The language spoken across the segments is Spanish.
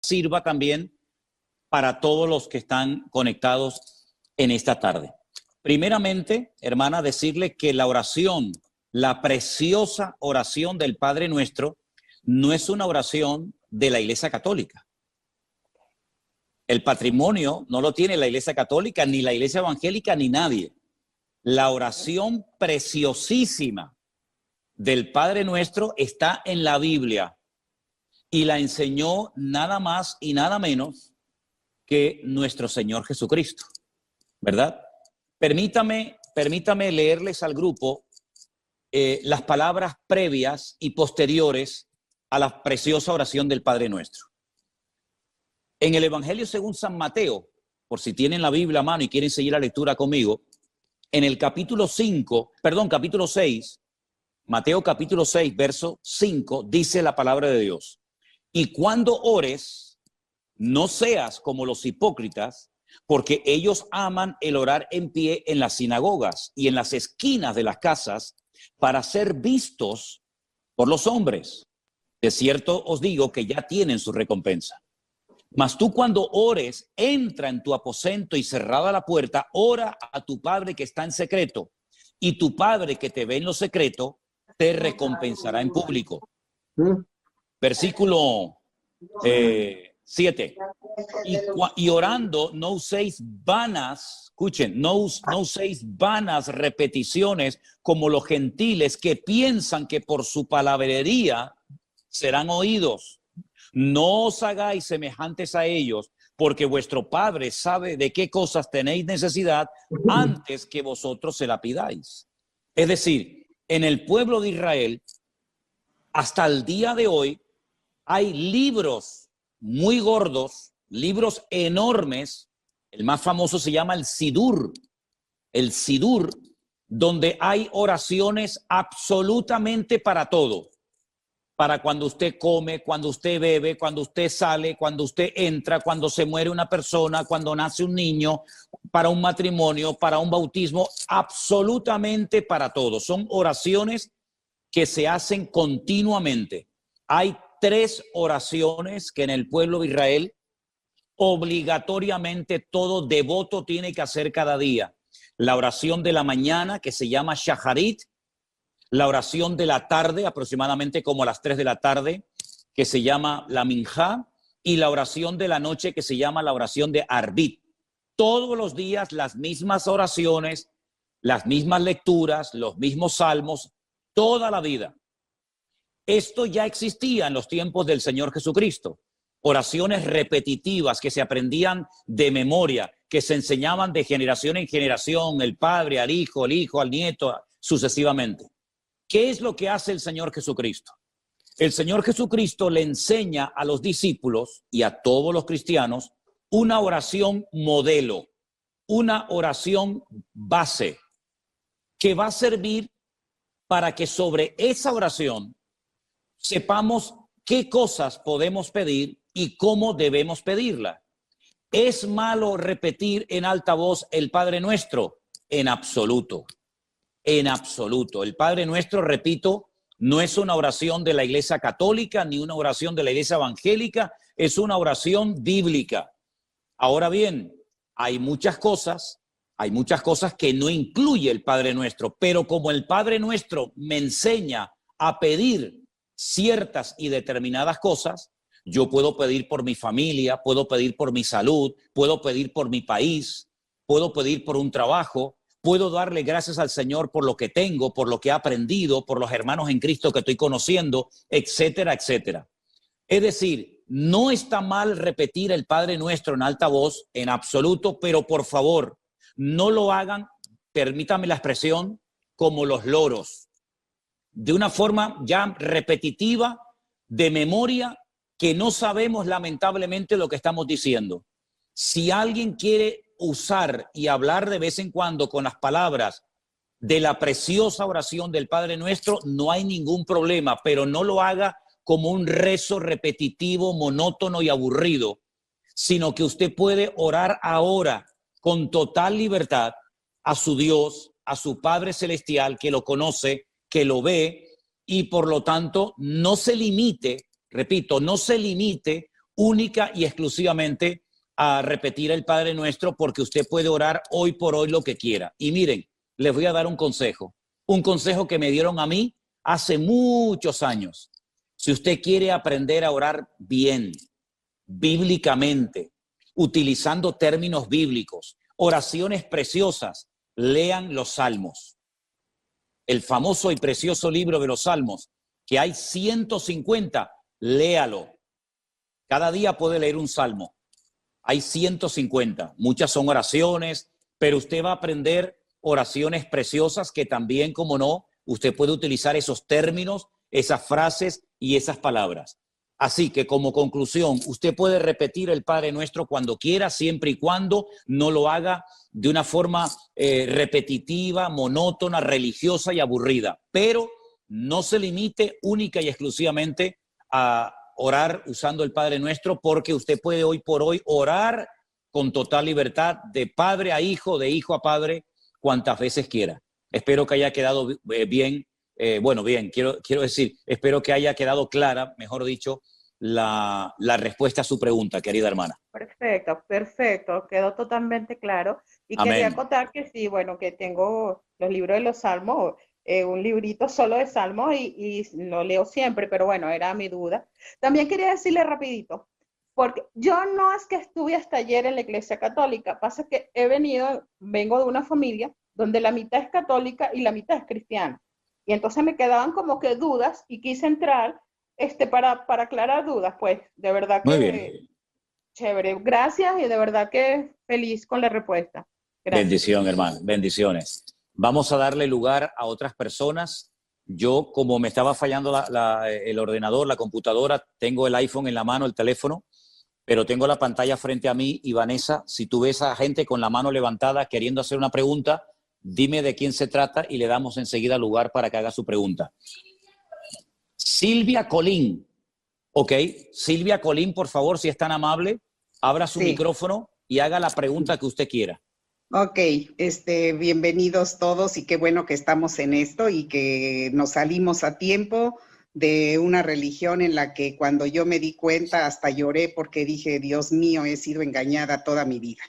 sirva también para todos los que están conectados en esta tarde. Primeramente, hermana, decirle que la oración, la preciosa oración del Padre Nuestro, no es una oración de la Iglesia Católica. El patrimonio no lo tiene la Iglesia Católica, ni la Iglesia Evangélica, ni nadie. La oración preciosísima del Padre Nuestro está en la Biblia y la enseñó nada más y nada menos que nuestro Señor Jesucristo, ¿verdad? Permítame leerles al grupo las palabras previas y posteriores a la preciosa oración del Padre Nuestro. En el Evangelio según San Mateo, por si tienen la Biblia a mano y quieren seguir la lectura conmigo, en el capítulo 6, Mateo capítulo 6, verso 5, dice la palabra de Dios: y cuando ores, no seas como los hipócritas, porque ellos aman el orar en pie en las sinagogas y en las esquinas de las casas para ser vistos por los hombres. De cierto os digo que ya tienen su recompensa. Mas tú cuando ores, entra en tu aposento y cerrada la puerta, ora a tu Padre que está en secreto, y tu Padre que te ve en lo secreto te recompensará en público. Versículo 7. Y orando no uséis vanas, escuchen, no uséis vanas repeticiones como los gentiles que piensan que por su palabrería serán oídos. No os hagáis semejantes a ellos, porque vuestro Padre sabe de qué cosas tenéis necesidad antes que vosotros se la pidáis. Es decir, en el pueblo de Israel, hasta el día de hoy, hay libros muy gordos, libros enormes. El más famoso se llama el Sidur, donde hay oraciones absolutamente para todo. Para cuando usted come, cuando usted bebe, cuando usted sale, cuando usted entra, cuando se muere una persona, cuando nace un niño, para un matrimonio, para un bautismo, absolutamente para todo. Son oraciones que se hacen continuamente. Hay 3 oraciones que en el pueblo de Israel obligatoriamente todo devoto tiene que hacer cada día. La oración de la mañana, que se llama Shacharit; la oración de la tarde, aproximadamente como a las 3 de la tarde, que se llama la Minjá; y la oración de la noche, que se llama la oración de Arbit. Todos los días las mismas oraciones, las mismas lecturas, los mismos salmos, toda la vida. Esto ya existía en los tiempos del Señor Jesucristo. Oraciones repetitivas que se aprendían de memoria, que se enseñaban de generación en generación, el padre al hijo, el hijo al nieto, sucesivamente. ¿Qué es lo que hace el Señor Jesucristo? El Señor Jesucristo le enseña a los discípulos y a todos los cristianos una oración modelo, una oración base, que va a servir para que sobre esa oración sepamos qué cosas podemos pedir y cómo debemos pedirla. ¿Es malo repetir en alta voz el Padre Nuestro? En absoluto. En absoluto. El Padre Nuestro, repito, no es una oración de la Iglesia Católica ni una oración de la Iglesia Evangélica, es una oración bíblica. Ahora bien, hay muchas cosas que no incluye el Padre Nuestro, pero como el Padre Nuestro me enseña a pedir ciertas y determinadas cosas, yo puedo pedir por mi familia, puedo pedir por mi salud, puedo pedir por mi país, puedo pedir por un trabajo, puedo darle gracias al Señor por lo que tengo, por lo que he aprendido, por los hermanos en Cristo que estoy conociendo, etcétera, etcétera. Es decir, no está mal repetir el Padre Nuestro en alta voz, en absoluto, pero por favor, no lo hagan, permítame la expresión, como los loros, de una forma ya repetitiva, de memoria, que no sabemos lamentablemente lo que estamos diciendo. Si alguien quiere usar y hablar de vez en cuando con las palabras de la preciosa oración del Padre Nuestro, no hay ningún problema, pero no lo haga como un rezo repetitivo, monótono y aburrido, sino que usted puede orar ahora con total libertad a su Dios, a su Padre Celestial, que lo conoce, que lo ve, y por lo tanto no se limite, repito, no se limite única y exclusivamente a repetir el Padre Nuestro, porque usted puede orar hoy por hoy lo que quiera. Y miren, les voy a dar un consejo que me dieron a mí hace muchos años. Si usted quiere aprender a orar bien, bíblicamente, utilizando términos bíblicos, oraciones preciosas, lean los Salmos. El famoso y precioso libro de los Salmos, que hay 150, léalo. Cada día puede leer un salmo. Hay 150. Muchas son oraciones, pero usted va a aprender oraciones preciosas que también, como no, usted puede utilizar esos términos, esas frases y esas palabras. Así que como conclusión, usted puede repetir el Padre Nuestro cuando quiera, siempre y cuando no lo haga de una forma repetitiva, monótona, religiosa y aburrida. Pero no se limite única y exclusivamente a orar usando el Padre Nuestro, porque usted puede hoy por hoy orar con total libertad de padre a hijo, de hijo a padre, cuantas veces quiera. Espero que haya quedado bien, quiero decir, espero que haya quedado clara, mejor dicho, la respuesta a su pregunta, querida hermana. Perfecto, quedó totalmente claro. Y Amén. quería acotar que sí, bueno, que tengo los libros de los Salmos, un librito solo de Salmos y lo leo siempre, pero bueno, era mi duda. También quería decirle rapidito, porque yo no es que estuve hasta ayer en la Iglesia Católica, pasa que vengo de una familia donde la mitad es católica y la mitad es cristiana. Y entonces me quedaban como que dudas y quise entrar para aclarar dudas, pues de verdad Muy que bien. chévere. Gracias y de verdad que feliz con la respuesta. Gracias. Bendición, hermano. Bendiciones. Vamos a darle lugar a otras personas. Yo, como me estaba fallando el ordenador, la computadora, tengo el iPhone en la mano, el teléfono, pero tengo la pantalla frente a mí. Y Vanessa, si tú ves a gente con la mano levantada queriendo hacer una pregunta, dime de quién se trata y le damos enseguida lugar para que haga su pregunta. Silvia Colín. Ok, Silvia Colín, por favor, si es tan amable, abra su micrófono y haga la pregunta que usted quiera. Ok, bienvenidos todos y qué bueno que estamos en esto y que nos salimos a tiempo de una religión en la que cuando yo me di cuenta hasta lloré porque dije, Dios mío, he sido engañada toda mi vida.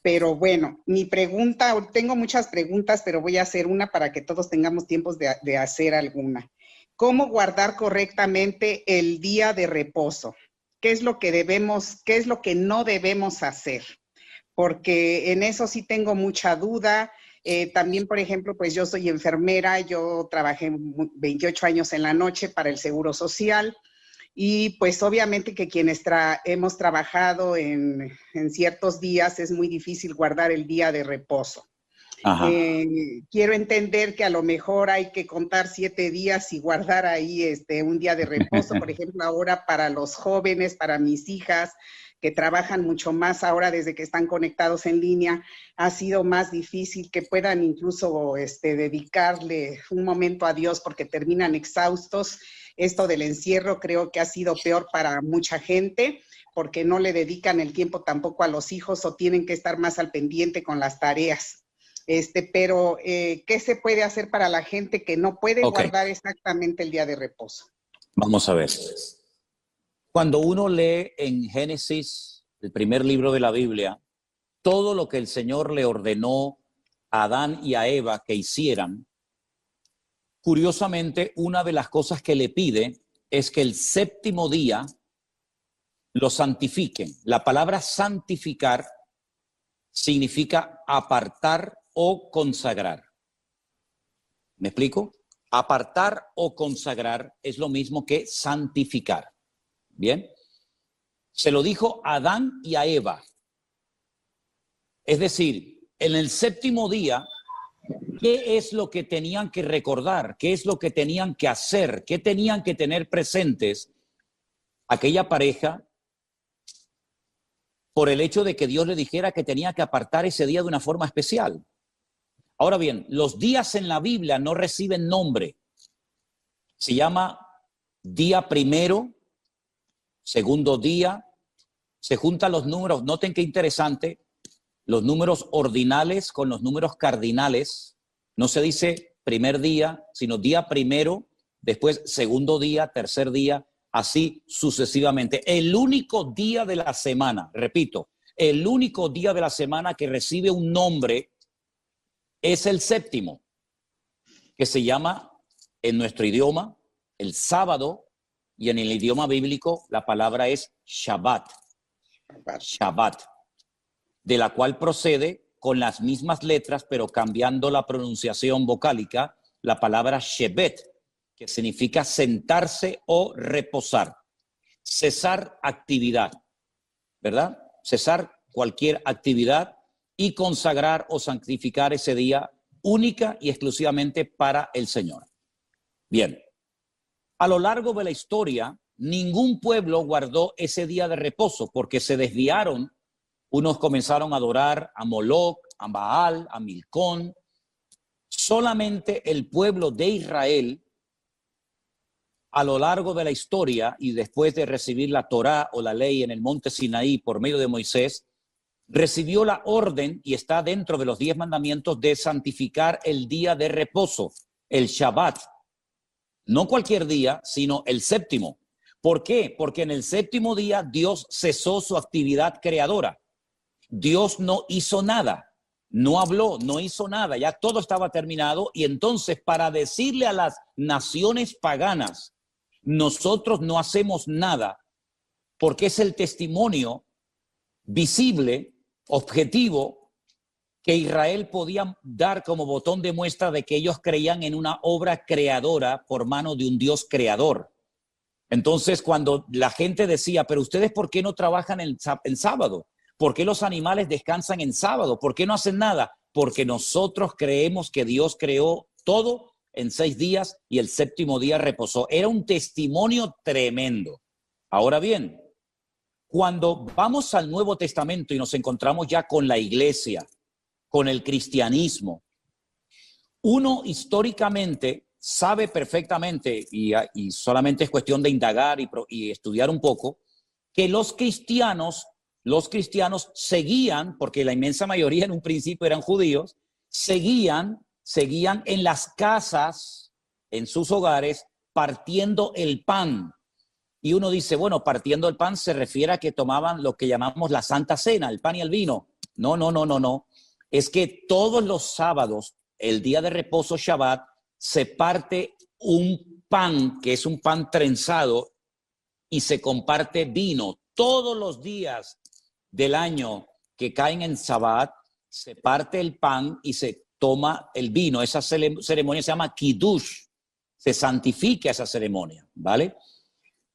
Pero bueno, mi pregunta, tengo muchas preguntas, pero voy a hacer una para que todos tengamos tiempo de hacer alguna. ¿Cómo guardar correctamente el día de reposo? ¿Qué es lo que no debemos hacer? Porque en eso sí tengo mucha duda. También, por ejemplo, pues yo soy enfermera, yo trabajé 28 años en la noche para el Seguro Social y pues obviamente que quienes hemos trabajado en ciertos días es muy difícil guardar el día de reposo. Quiero entender que a lo mejor hay que contar 7 días y guardar ahí un día de reposo, por ejemplo, ahora para los jóvenes, para mis hijas, que trabajan mucho más ahora desde que están conectados en línea, ha sido más difícil que puedan incluso dedicarle un momento a Dios porque terminan exhaustos. Esto del encierro creo que ha sido peor para mucha gente porque no le dedican el tiempo tampoco a los hijos o tienen que estar más al pendiente con las tareas. Pero ¿qué se puede hacer para la gente que no puede guardar exactamente el día de reposo? Vamos a ver. Cuando uno lee en Génesis, el primer libro de la Biblia, todo lo que el Señor le ordenó a Adán y a Eva que hicieran, curiosamente, una de las cosas que le pide es que el séptimo día lo santifiquen. La palabra santificar significa apartar o consagrar. ¿Me explico? Apartar o consagrar es lo mismo que santificar. Bien, se lo dijo a Adán y a Eva. Es decir, en el séptimo día, ¿qué es lo que tenían que recordar? ¿Qué es lo que tenían que hacer? ¿Qué tenían que tener presentes aquella pareja por el hecho de que Dios le dijera que tenía que apartar ese día de una forma especial? Ahora bien, los días en la Biblia no reciben nombre. Se llama día primero, segundo día, se juntan los números, noten qué interesante, los números ordinales con los números cardinales. No se dice primer día, sino día primero, después segundo día, tercer día, así sucesivamente. El único día de la semana, repito, el único día de la semana que recibe un nombre es el séptimo, que se llama en nuestro idioma el sábado, y en el idioma bíblico la palabra es Shabbat. Shabbat, de la cual procede con las mismas letras, pero cambiando la pronunciación vocálica, la palabra Shebet, que significa sentarse o reposar, cesar actividad, ¿verdad? Cesar cualquier actividad y consagrar o santificar ese día única y exclusivamente para el Señor. Bien, a lo largo de la historia, ningún pueblo guardó ese día de reposo porque se desviaron. Unos comenzaron a adorar a Moloc, a Baal, a Milcón. Solamente el pueblo de Israel, a lo largo de la historia y después de recibir la Torá o la ley en el monte Sinaí por medio de Moisés, recibió la orden y está dentro de los 10 mandamientos de santificar el día de reposo, el Shabbat. No cualquier día, sino el séptimo. ¿Por qué? Porque en el séptimo día Dios cesó su actividad creadora. Dios no hizo nada, no habló, no hizo nada, ya todo estaba terminado. Y entonces, para decirle a las naciones paganas, nosotros no hacemos nada, porque es el testimonio visible, objetivo, que Israel podía dar como botón de muestra de que ellos creían en una obra creadora por mano de un Dios creador. Entonces, cuando la gente decía, pero ustedes, ¿por qué no trabajan en sábado? ¿Por qué los animales descansan en sábado? ¿Por qué no hacen nada? Porque nosotros creemos que Dios creó todo en 6 días y el séptimo día reposó. Era un testimonio tremendo. Ahora bien, cuando vamos al Nuevo Testamento y nos encontramos ya con la iglesia, con el cristianismo, uno históricamente sabe perfectamente, y solamente es cuestión de indagar y estudiar un poco, que los cristianos seguían, porque la inmensa mayoría en un principio eran judíos, seguían en las casas, en sus hogares, partiendo el pan. Y uno dice, bueno, partiendo el pan se refiere a que tomaban lo que llamamos la Santa Cena, el pan y el vino. No. Es que todos los sábados, el día de reposo Shabbat, se parte un pan, que es un pan trenzado, y se comparte vino. Todos los días del año que caen en Shabbat, se parte el pan y se toma el vino. Esa ceremonia se llama Kiddush. Se santifica esa ceremonia, ¿vale?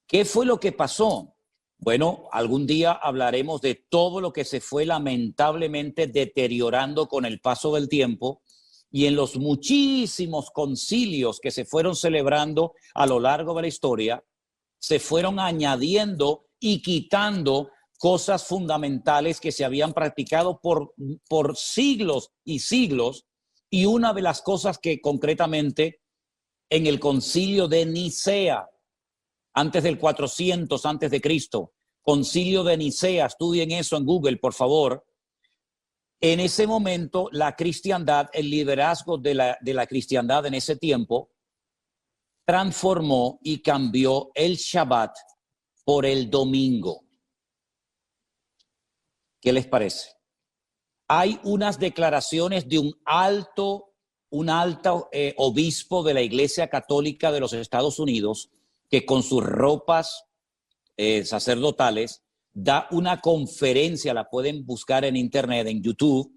¿Qué fue lo que pasó? Bueno, algún día hablaremos de todo lo que se fue lamentablemente deteriorando con el paso del tiempo y en los muchísimos concilios que se fueron celebrando a lo largo de la historia, se fueron añadiendo y quitando cosas fundamentales que se habían practicado por siglos y siglos. Y una de las cosas que concretamente en el concilio de Nicea, antes del 400 antes de Cristo, concilio de Nicea, estudien eso en Google, por favor. En ese momento, la cristiandad, el liderazgo de la cristiandad en ese tiempo, transformó y cambió el Shabbat por el domingo. ¿Qué les parece? Hay unas declaraciones de un alto obispo de la Iglesia Católica de los Estados Unidos que con sus ropas sacerdotales da una conferencia, la pueden buscar en internet, en YouTube,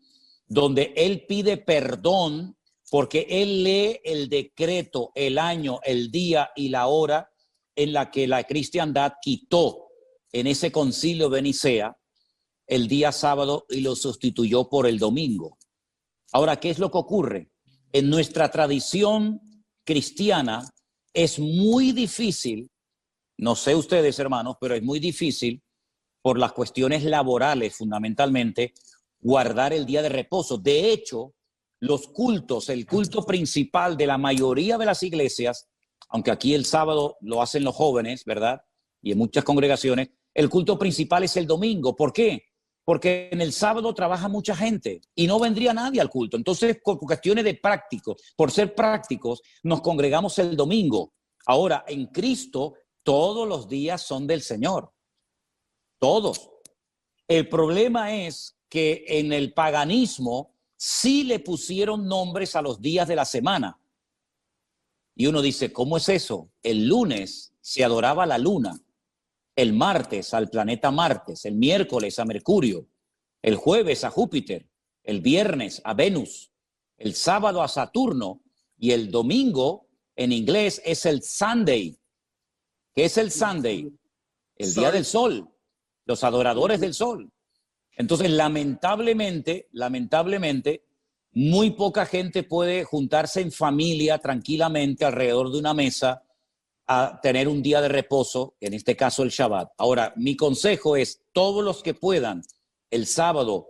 donde él pide perdón porque él lee el decreto, el año, el día y la hora en la que la cristiandad quitó en ese concilio de Nicea el día sábado y lo sustituyó por el domingo. Ahora, ¿qué es lo que ocurre? En nuestra tradición cristiana es muy difícil, no sé ustedes hermanos, pero es muy difícil por las cuestiones laborales fundamentalmente, guardar el día de reposo. De hecho, los cultos, el culto principal de la mayoría de las iglesias, aunque aquí el sábado lo hacen los jóvenes, ¿verdad? Y en muchas congregaciones, el culto principal es el domingo. ¿Por qué? Porque en el sábado trabaja mucha gente y no vendría nadie al culto. Entonces, por cuestiones de prácticos, por ser prácticos, nos congregamos el domingo. Ahora, en Cristo, todos los días son del Señor. Todos. El problema es que en el paganismo sí le pusieron nombres a los días de la semana. Y uno dice, ¿cómo es eso? El lunes se adoraba a la luna, el martes al planeta Martes, el miércoles a Mercurio, el jueves a Júpiter, el viernes a Venus, el sábado a Saturno y el domingo en inglés es el Sunday. ¿Qué es el Sunday? El día del sol, los adoradores del sol. Entonces, lamentablemente, muy poca gente puede juntarse en familia tranquilamente alrededor de una mesa a tener un día de reposo, en este caso el Shabbat. Ahora, mi consejo es, todos los que puedan, el sábado,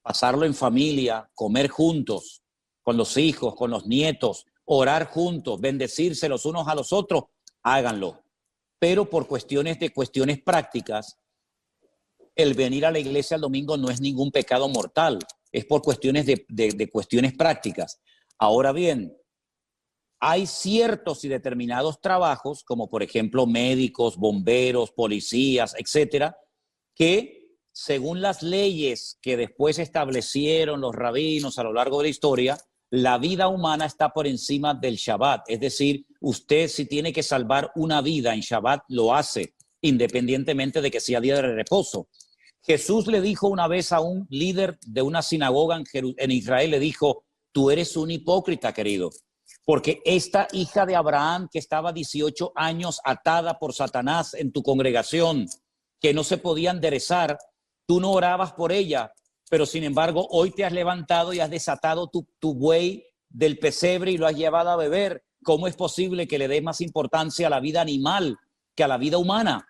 pasarlo en familia, comer juntos, con los hijos, con los nietos, orar juntos, bendecirse los unos a los otros, háganlo. Pero por cuestiones prácticas, el venir a la iglesia el domingo no es ningún pecado mortal, es por cuestiones de cuestiones prácticas. Ahora bien, hay ciertos y determinados trabajos, como por ejemplo médicos, bomberos, policías, etcétera, que según las leyes que después establecieron los rabinos a lo largo de la historia, la vida humana está por encima del Shabbat. Es decir, usted si tiene que salvar una vida en Shabbat, lo hace, independientemente de que sea día de reposo. Jesús le dijo una vez a un líder de una sinagoga en Israel, le dijo, tú eres un hipócrita, querido, porque esta hija de Abraham que estaba 18 años atada por Satanás en tu congregación, que no se podía enderezar, tú no orabas por ella, pero sin embargo hoy te has levantado y has desatado tu buey del pesebre y lo has llevado a beber. ¿Cómo es posible que le des más importancia a la vida animal que a la vida humana?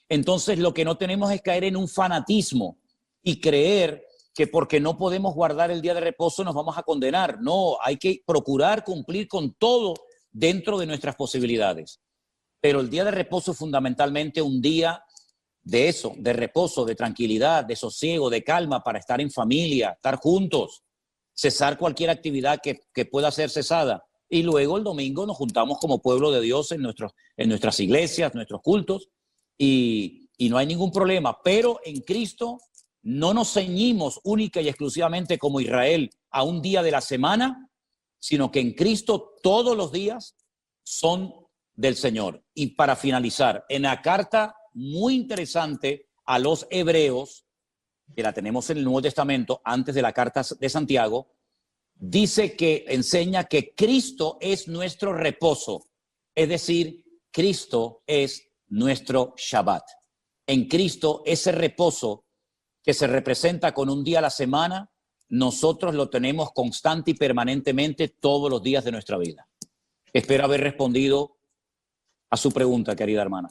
Entonces lo que no tenemos es caer en un fanatismo y creer que porque no podemos guardar el día de reposo nos vamos a condenar. No, hay que procurar cumplir con todo dentro de nuestras posibilidades. Pero el día de reposo es fundamentalmente un día de eso, de reposo, de tranquilidad, de sosiego, de calma para estar en familia, estar juntos, cesar cualquier actividad que pueda ser cesada. Y luego el domingo nos juntamos como pueblo de Dios en nuestras iglesias, nuestros cultos, y no hay ningún problema. Pero en Cristo no nos ceñimos única y exclusivamente como Israel a un día de la semana, sino que en Cristo todos los días son del Señor. Y para finalizar, en la carta muy interesante a los hebreos, que la tenemos en el Nuevo Testamento, antes de la carta de Santiago, dice que enseña que Cristo es nuestro reposo, es decir, Cristo es nuestro Shabbat. En Cristo, ese reposo que se representa con un día a la semana, nosotros lo tenemos constante y permanentemente todos los días de nuestra vida. Espero haber respondido a su pregunta, querida hermana.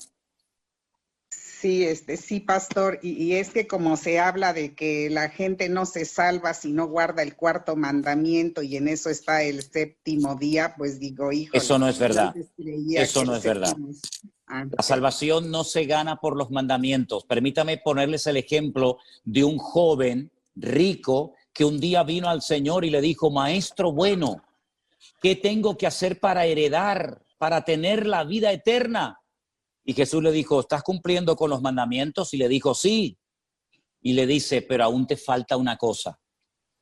Sí, sí, pastor, y es que como se habla de que la gente no se salva si no guarda el cuarto mandamiento y en eso está el séptimo día, pues digo, hijo. Eso no es verdad. Eso no es verdad. La salvación no se gana por los mandamientos. Permítame ponerles el ejemplo de un joven rico que un día vino al Señor y le dijo, maestro bueno, ¿qué tengo que hacer para heredar, para tener la vida eterna? Y Jesús le dijo, ¿estás cumpliendo con los mandamientos? Y le dijo, sí. Y le dice, pero aún te falta una cosa.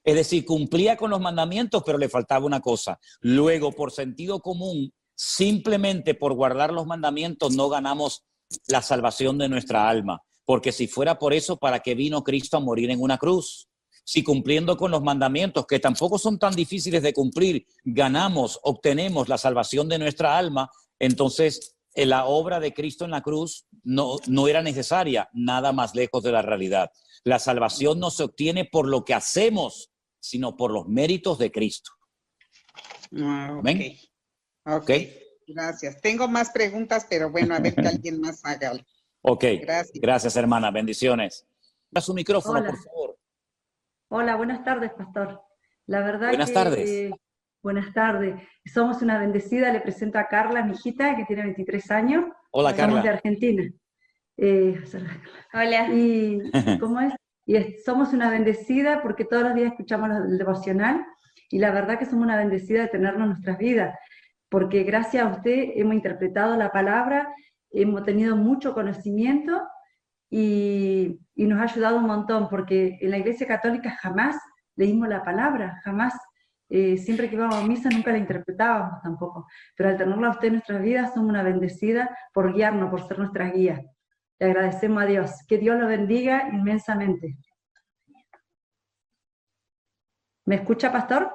Es decir, cumplía con los mandamientos, pero le faltaba una cosa. Luego, por sentido común, simplemente por guardar los mandamientos no ganamos la salvación de nuestra alma. Porque si fuera por eso, ¿para qué vino Cristo a morir en una cruz? Si cumpliendo con los mandamientos, que tampoco son tan difíciles de cumplir, obtenemos la salvación de nuestra alma, entonces la obra de Cristo en la cruz no era necesaria, nada más lejos de la realidad. La salvación no se obtiene por lo que hacemos, sino por los méritos de Cristo. ¿Ven? Okay. Gracias. Tengo más preguntas, pero bueno, a ver que alguien más haga. Ok, gracias hermana, bendiciones. Da su micrófono, por favor. Hola, buenas tardes, pastor. La verdad buenas tardes. Buenas tardes. Somos una bendecida. Le presento a Carla, mi hijita, que tiene 23 años. Hola, Carla. Somos de Argentina. Hola. Y, ¿cómo es? Somos una bendecida porque todos los días escuchamos el devocional y la verdad que somos una bendecida de tenernos en nuestras vidas, porque gracias a usted hemos interpretado la palabra hemos tenido mucho conocimiento y nos ha ayudado un montón, porque en la Iglesia Católica jamás leímos la palabra, jamás, siempre que íbamos a misa nunca la interpretábamos tampoco, pero al tenerla a usted en nuestras vidas somos una bendecida por guiarnos, por ser nuestras guías. Le agradecemos a Dios. Que Dios lo bendiga inmensamente. ¿Me escucha, pastor?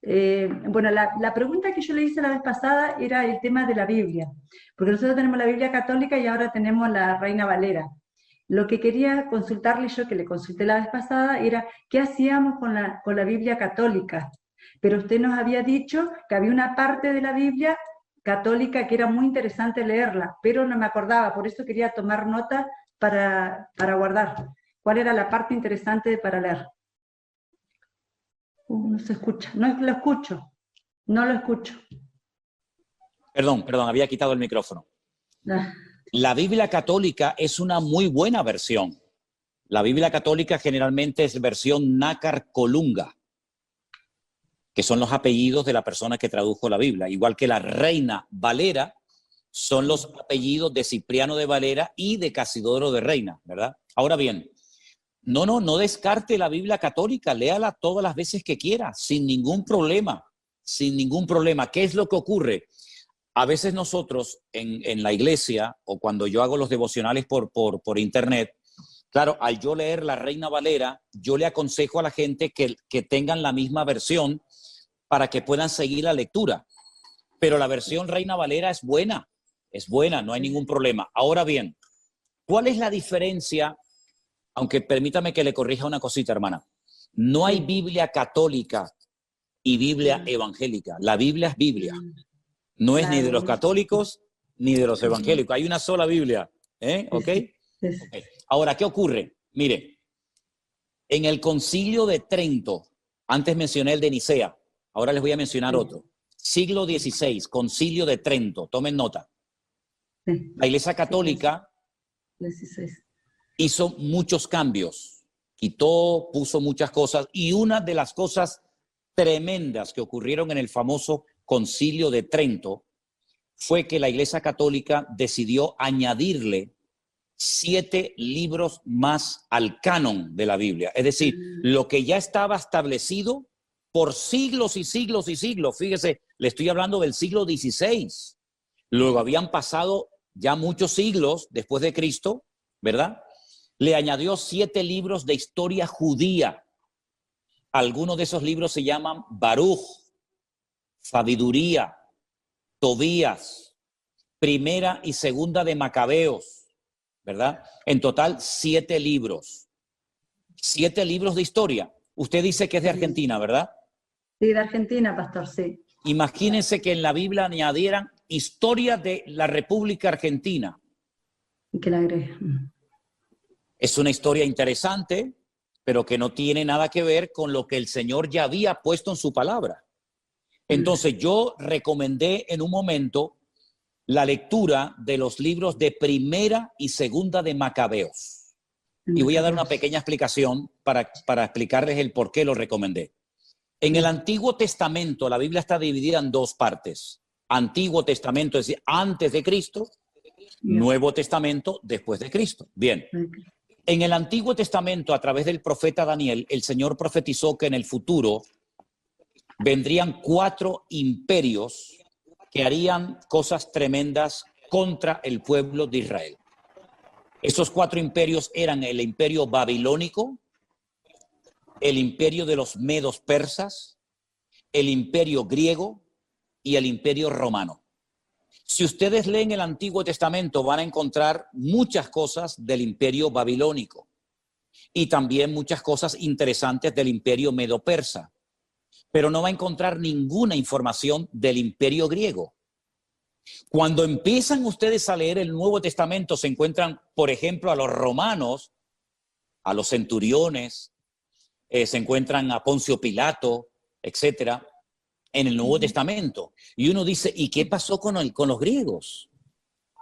Bueno, la pregunta que yo le hice la vez pasada era el tema de la Biblia, porque nosotros tenemos la Biblia católica y ahora tenemos la Reina Valera. Lo que quería consultarle yo, que le consulté la vez pasada, era qué hacíamos con la Biblia católica. Pero usted nos había dicho que había una parte de la Biblia católica que era muy interesante leerla, pero no me acordaba, por eso quería tomar nota para guardar. ¿Cuál era la parte interesante para leer? No se escucha, no lo escucho, no lo escucho. Perdón, había quitado el micrófono. Ah. La Biblia católica es una muy buena versión. La Biblia católica generalmente es versión nácar colunga, que son los apellidos de la persona que tradujo la Biblia. Igual que la Reina Valera, son los apellidos de Cipriano de Valera y de Casidoro de Reina, ¿verdad? Ahora bien, no descarte la Biblia católica, léala todas las veces que quiera, sin ningún problema, sin ningún problema. ¿Qué es lo que ocurre? A veces nosotros en la iglesia, o cuando yo hago los devocionales por internet, claro, al yo leer la Reina Valera, yo le aconsejo a la gente que tengan la misma versión para que puedan seguir la lectura. Pero la versión Reina Valera es buena, no hay ningún problema. Ahora bien, ¿cuál es la diferencia? Aunque permítame que le corrija una cosita, hermana. No hay Biblia católica y Biblia evangélica. La Biblia es Biblia. No es ni de los católicos ni de los evangélicos. Hay una sola Biblia. ¿Ok? Okay. Ahora, ¿qué ocurre? Mire, en el Concilio de Trento, antes mencioné el de Nicea, ahora les voy a mencionar otro. Siglo XVI, Concilio de Trento, tomen nota. La Iglesia Católica hizo muchos cambios, quitó, puso muchas cosas, y una de las cosas tremendas que ocurrieron en el famoso Concilio de Trento fue que la Iglesia Católica decidió añadirle 7 libros más al canon de la Biblia. Es decir, lo que ya estaba establecido por siglos y siglos y siglos. Fíjese, le estoy hablando del siglo XVI. Luego habían pasado ya muchos siglos después de Cristo, ¿verdad? Le añadió 7 libros de historia judía. Algunos de esos libros se llaman Baruch, Sabiduría, Tobías, Primera y Segunda de Macabeos, ¿verdad? En total 7 libros. 7 libros de historia. Usted dice que es de Argentina, ¿verdad? Sí, de Argentina, pastor, sí. Imagínense que en la Biblia añadieran historia de la República Argentina. Y que la agregue. Es una historia interesante, pero que no tiene nada que ver con lo que el Señor ya había puesto en su palabra. Entonces yo recomendé en un momento la lectura de los libros de Primera y Segunda de Macabeos. Y voy a dar una pequeña explicación para explicarles el por qué lo recomendé. En el Antiguo Testamento, la Biblia está dividida en 2 partes. Antiguo Testamento, es decir, antes de Cristo. Nuevo Testamento, después de Cristo. Bien. En el Antiguo Testamento, a través del profeta Daniel, el Señor profetizó que en el futuro vendrían 4 imperios que harían cosas tremendas contra el pueblo de Israel. Esos 4 imperios eran el imperio babilónico, el imperio de los medos persas, el imperio griego y el imperio romano. Si ustedes leen el Antiguo Testamento van a encontrar muchas cosas del imperio babilónico y también muchas cosas interesantes del imperio medo-persa, pero no va a encontrar ninguna información del imperio griego. Cuando empiezan ustedes a leer el Nuevo Testamento se encuentran, por ejemplo, a los romanos, a los centuriones, se encuentran a Poncio Pilato, etcétera, en el Nuevo Testamento. Y uno dice, ¿y qué pasó con los griegos?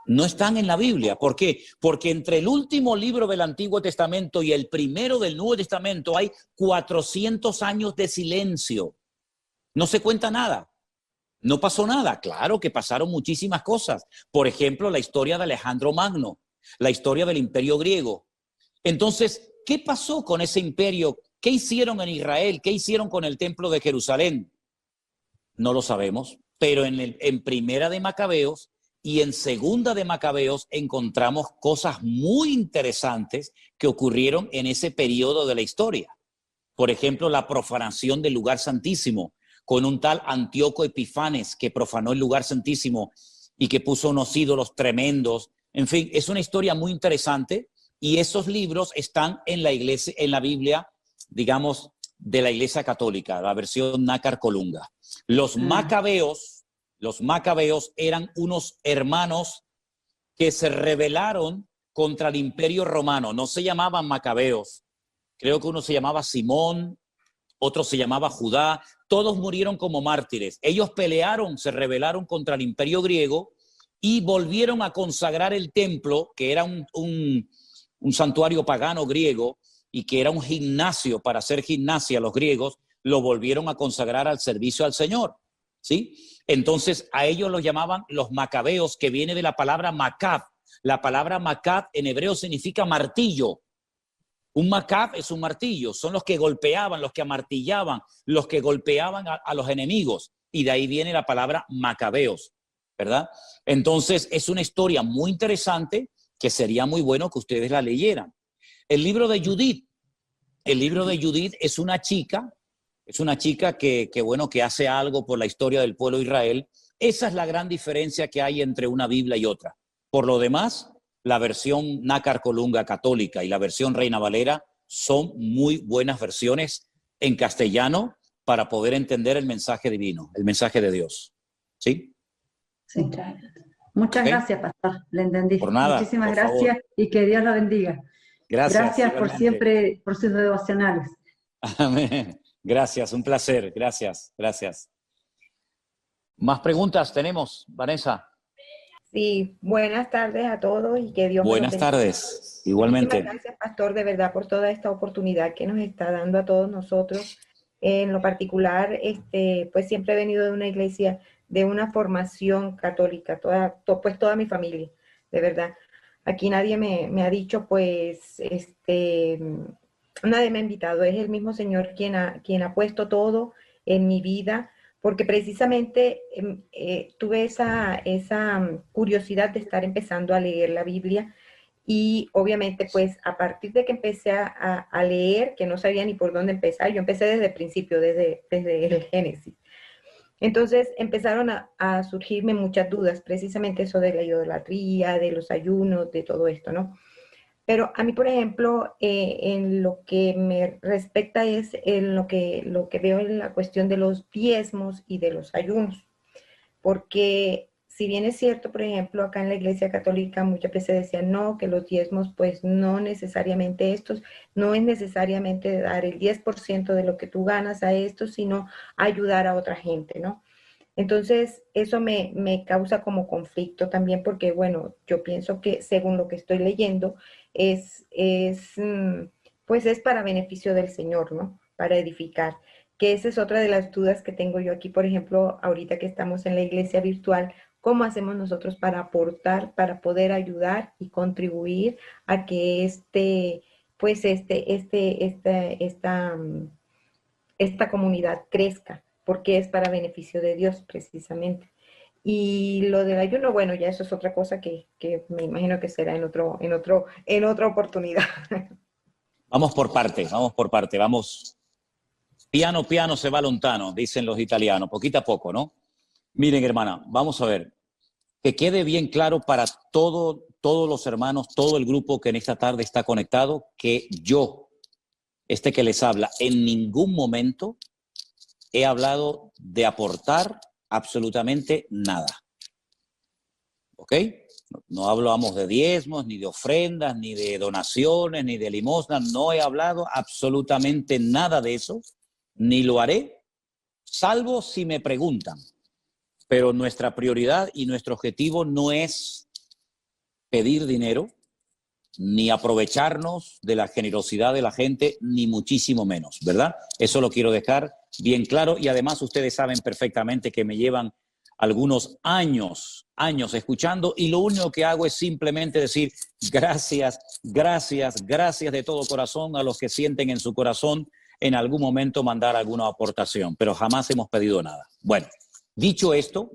No están en la Biblia. ¿Por qué? Porque entre el último libro del Antiguo Testamento y el primero del Nuevo Testamento hay 400 años de silencio. No se cuenta nada. No pasó nada. Claro que pasaron muchísimas cosas. Por ejemplo, la historia de Alejandro Magno, la historia del Imperio griego. Entonces, ¿qué pasó con ese imperio? ¿Qué hicieron en Israel? ¿Qué hicieron con el templo de Jerusalén? No lo sabemos, pero en Primera de Macabeos y en Segunda de Macabeos encontramos cosas muy interesantes que ocurrieron en ese periodo de la historia. Por ejemplo, la profanación del lugar santísimo, con un tal Antíoco Epifanes que profanó el lugar santísimo y que puso unos ídolos tremendos. En fin, es una historia muy interesante y esos libros están en la iglesia, en la Biblia, digamos, de la Iglesia Católica, la versión Nácar Colunga. Los macabeos eran unos hermanos que se rebelaron contra el Imperio Romano. No se llamaban macabeos. Creo que uno se llamaba Simón, otro se llamaba Judá. Todos murieron como mártires. Ellos pelearon, se rebelaron contra el Imperio griego y volvieron a consagrar el templo, que era un santuario pagano griego y que era un gimnasio para hacer gimnasia los griegos, lo volvieron a consagrar al servicio al Señor, ¿sí? Entonces a ellos los llamaban los macabeos, que viene de la palabra macab. La palabra macab en hebreo significa martillo. Un macab es un martillo, son los que golpeaban, los que amartillaban, los que golpeaban a los enemigos, y de ahí viene la palabra macabeos, ¿verdad? Entonces es una historia muy interesante que sería muy bueno que ustedes la leyeran. El libro de Judith es una chica que hace algo por la historia del pueblo de Israel. Esa es la gran diferencia que hay entre una Biblia y otra. Por lo demás, la versión Nácar Colunga católica y la versión Reina Valera son muy buenas versiones en castellano para poder entender el mensaje divino, el mensaje de Dios. ¿Sí? Sí. Muchas gracias, pastor. Le entendí. Por nada. Muchísimas por gracias favor. y que Dios lo bendiga. Gracias por siempre, por sus devocionales. Amén. Gracias, un placer. Gracias. ¿Más preguntas tenemos, Vanessa? Sí, buenas tardes a todos y que Dios me los Buenas bendiga. tardes, igualmente. Muchísimas gracias, pastor, de verdad, por toda esta oportunidad que nos está dando a todos nosotros. En lo particular, pues siempre he venido de una iglesia, de una formación católica, toda mi familia, de verdad. Aquí nadie me ha dicho, pues, nadie me ha invitado. Es el mismo Señor quien ha puesto todo en mi vida, porque precisamente tuve esa curiosidad de estar empezando a leer la Biblia y obviamente pues a partir de que empecé a leer, que no sabía ni por dónde empezar, yo empecé desde el principio, desde el Génesis. Entonces empezaron a surgirme muchas dudas, precisamente eso de la idolatría, de los ayunos, de todo esto, ¿no? Pero a mí, por ejemplo, en lo que me respecta es en lo que veo en la cuestión de los diezmos y de los ayunos. Porque si bien es cierto, por ejemplo, acá en la Iglesia Católica muchas veces decían no, que los diezmos pues no necesariamente no es necesariamente dar el 10% de lo que tú ganas a esto, sino ayudar a otra gente, ¿no? Entonces, eso me causa como conflicto también porque, bueno, yo pienso que según lo que estoy leyendo, pues es para beneficio del Señor, ¿no? Para edificar. Que esa es otra de las dudas que tengo yo aquí, por ejemplo, ahorita que estamos en la iglesia virtual, ¿cómo hacemos nosotros para aportar, para poder ayudar y contribuir a que esta comunidad crezca? Porque es para beneficio de Dios precisamente. Y lo del ayuno, bueno, ya eso es otra cosa que me imagino que será en otra oportunidad. Vamos por parte, vamos. Piano, piano se va lontano, dicen los italianos, poquito a poco, ¿no? Miren, hermana, vamos a ver, que quede bien claro para todos los hermanos, todo el grupo que en esta tarde está conectado, que yo, que les habla, en ningún momento he hablado de aportar absolutamente nada. ¿Ok? No hablamos de diezmos, ni de ofrendas, ni de donaciones, ni de limosnas. No he hablado absolutamente nada de eso, ni lo haré, salvo si me preguntan. Pero nuestra prioridad y nuestro objetivo no es pedir dinero, ni aprovecharnos de la generosidad de la gente, ni muchísimo menos, ¿verdad? Eso lo quiero dejar bien claro y además ustedes saben perfectamente que me llevan algunos años escuchando, y lo único que hago es simplemente decir gracias, gracias, gracias de todo corazón a los que sienten en su corazón en algún momento mandar alguna aportación, pero jamás hemos pedido nada. Bueno, dicho esto,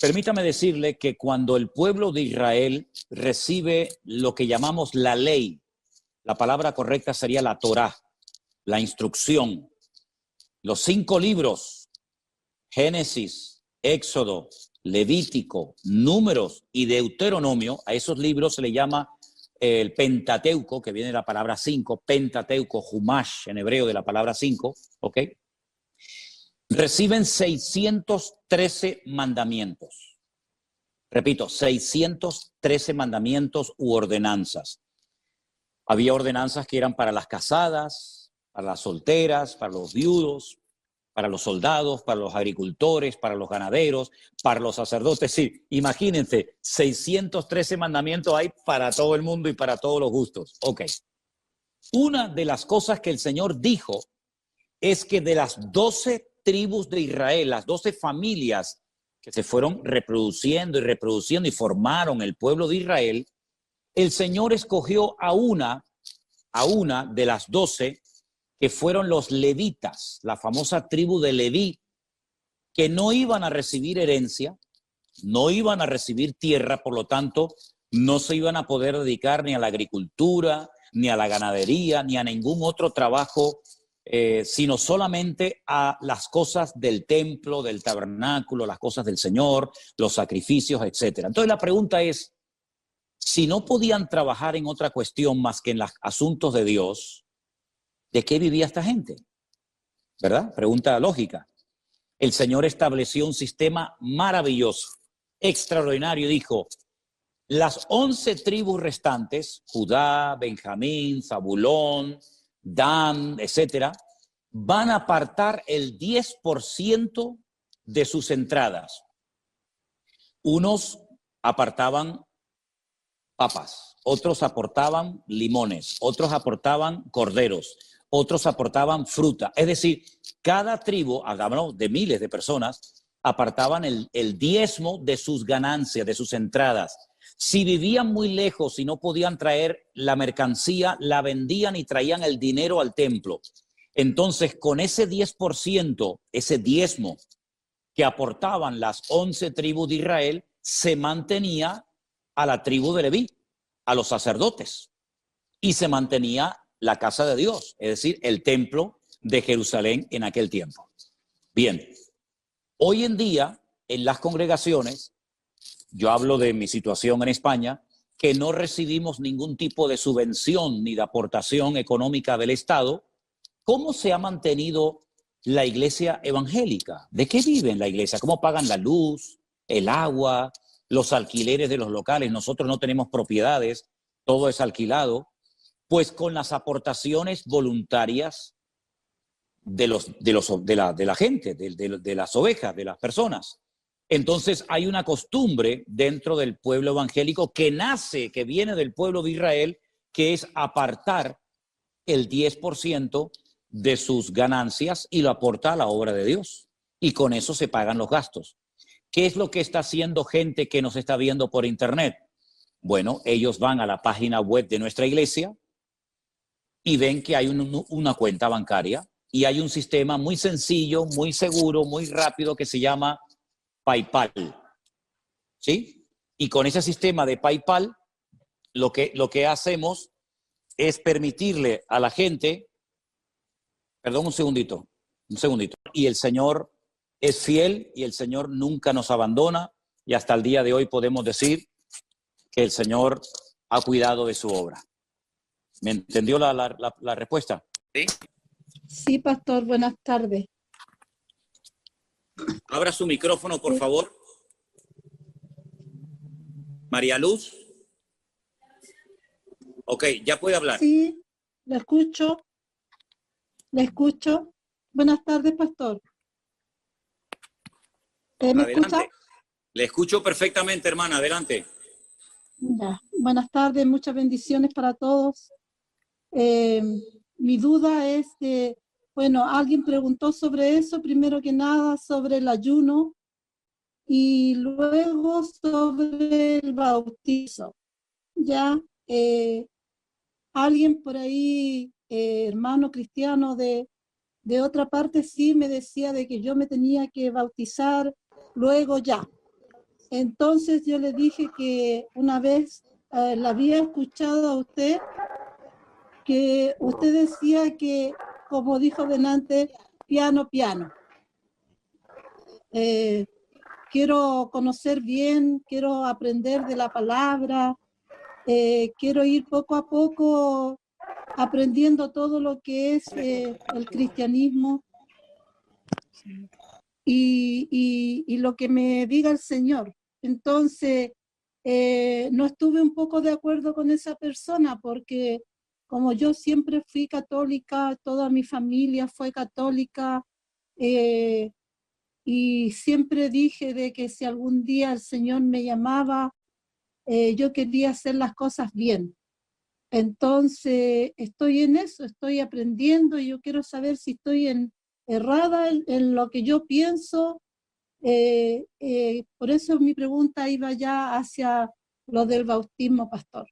permítame decirle que cuando el pueblo de Israel recibe lo que llamamos la ley, la palabra correcta sería la Torá, la instrucción, los 5 libros, Génesis, Éxodo, Levítico, Números y Deuteronomio, a esos libros se le llama el Pentateuco, que viene de la palabra 5, Pentateuco, Humash en hebreo de la palabra 5, ¿ok? Reciben 613 mandamientos. Repito, 613 mandamientos u ordenanzas. Había ordenanzas que eran para las casadas, para las solteras, para los viudos, para los soldados, para los agricultores, para los ganaderos, para los sacerdotes. Sí, imagínense, 613 mandamientos hay para todo el mundo y para todos los gustos. Ok. Una de las cosas que el Señor dijo es que de las 12 tribus de Israel, las 12 familias que se fueron reproduciendo y formaron el pueblo de Israel, el Señor escogió a una de las 12 que fueron los levitas, la famosa tribu de Leví, que no iban a recibir herencia, no iban a recibir tierra, por lo tanto, no se iban a poder dedicar ni a la agricultura, ni a la ganadería, ni a ningún otro trabajo, sino solamente a las cosas del templo, del tabernáculo, las cosas del Señor, los sacrificios, etc. Entonces la pregunta es, si no podían trabajar en otra cuestión más que en los asuntos de Dios, ¿de qué vivía esta gente? ¿Verdad? Pregunta lógica. El Señor estableció un sistema maravilloso, extraordinario. Dijo, las 11 tribus restantes, Judá, Benjamín, Zabulón, Dan, etcétera, van a apartar el 10% de sus entradas. Unos apartaban papas, otros aportaban limones, otros aportaban corderos, otros aportaban fruta. Es decir, cada tribu, hablamos de miles de personas, apartaban el diezmo de sus ganancias, de sus entradas. Si vivían muy lejos y no podían traer la mercancía, la vendían y traían el dinero al templo. Entonces, con ese 10%, ese diezmo que aportaban las 11 tribus de Israel, se mantenía a la tribu de Leví, a los sacerdotes, y se mantenía la casa de Dios, es decir, el templo de Jerusalén en aquel tiempo. Bien, hoy en día, en las congregaciones, yo hablo de mi situación en España, que no recibimos ningún tipo de subvención ni de aportación económica del Estado. ¿Cómo se ha mantenido la iglesia evangélica? ¿De qué vive la iglesia? ¿Cómo pagan la luz, el agua, los alquileres de los locales? Nosotros no tenemos propiedades, todo es alquilado. Pues con las aportaciones voluntarias de la gente, de las ovejas, de las personas. Entonces hay una costumbre dentro del pueblo evangélico que nace, que viene del pueblo de Israel, que es apartar el 10% de sus ganancias y lo aporta a la obra de Dios. Y con eso se pagan los gastos. ¿Qué es lo que está haciendo gente que nos está viendo por internet? Bueno, ellos van a la página web de nuestra iglesia y ven que hay una cuenta bancaria y hay un sistema muy sencillo, muy seguro, muy rápido que se llama PayPal, ¿sí? Y con ese sistema de PayPal, lo que hacemos es permitirle a la gente, perdón, un segundito, y el Señor es fiel y el Señor nunca nos abandona y hasta el día de hoy podemos decir que el Señor ha cuidado de su obra. ¿Me entendió la respuesta? ¿Sí? Sí, pastor, buenas tardes. Abra su micrófono, por favor. María Luz. Ok, ya puede hablar. Sí, la escucho. La escucho. Buenas tardes, pastor. ¿Me escucha? Le escucho perfectamente, hermana. Adelante. Ya. Buenas tardes, muchas bendiciones para todos. Mi duda es que, bueno, alguien preguntó sobre eso, primero que nada, sobre el ayuno. Y luego sobre el bautizo, ya alguien por ahí, hermano cristiano de otra parte, sí me decía de que yo me tenía que bautizar luego ya. Entonces yo le dije que una vez la había escuchado a usted, que usted decía que, como dijo delante, piano, piano. Quiero conocer bien, quiero aprender de la palabra, quiero ir poco a poco aprendiendo todo lo que es el cristianismo y lo que me diga el Señor. Entonces, no estuve un poco de acuerdo con esa persona porque como yo siempre fui católica, toda mi familia fue católica, y siempre dije de que si algún día el Señor me llamaba, yo quería hacer las cosas bien. Entonces, estoy en eso, estoy aprendiendo y yo quiero saber si estoy errada en lo que yo pienso. Por eso mi pregunta iba ya hacia lo del bautismo, pastor.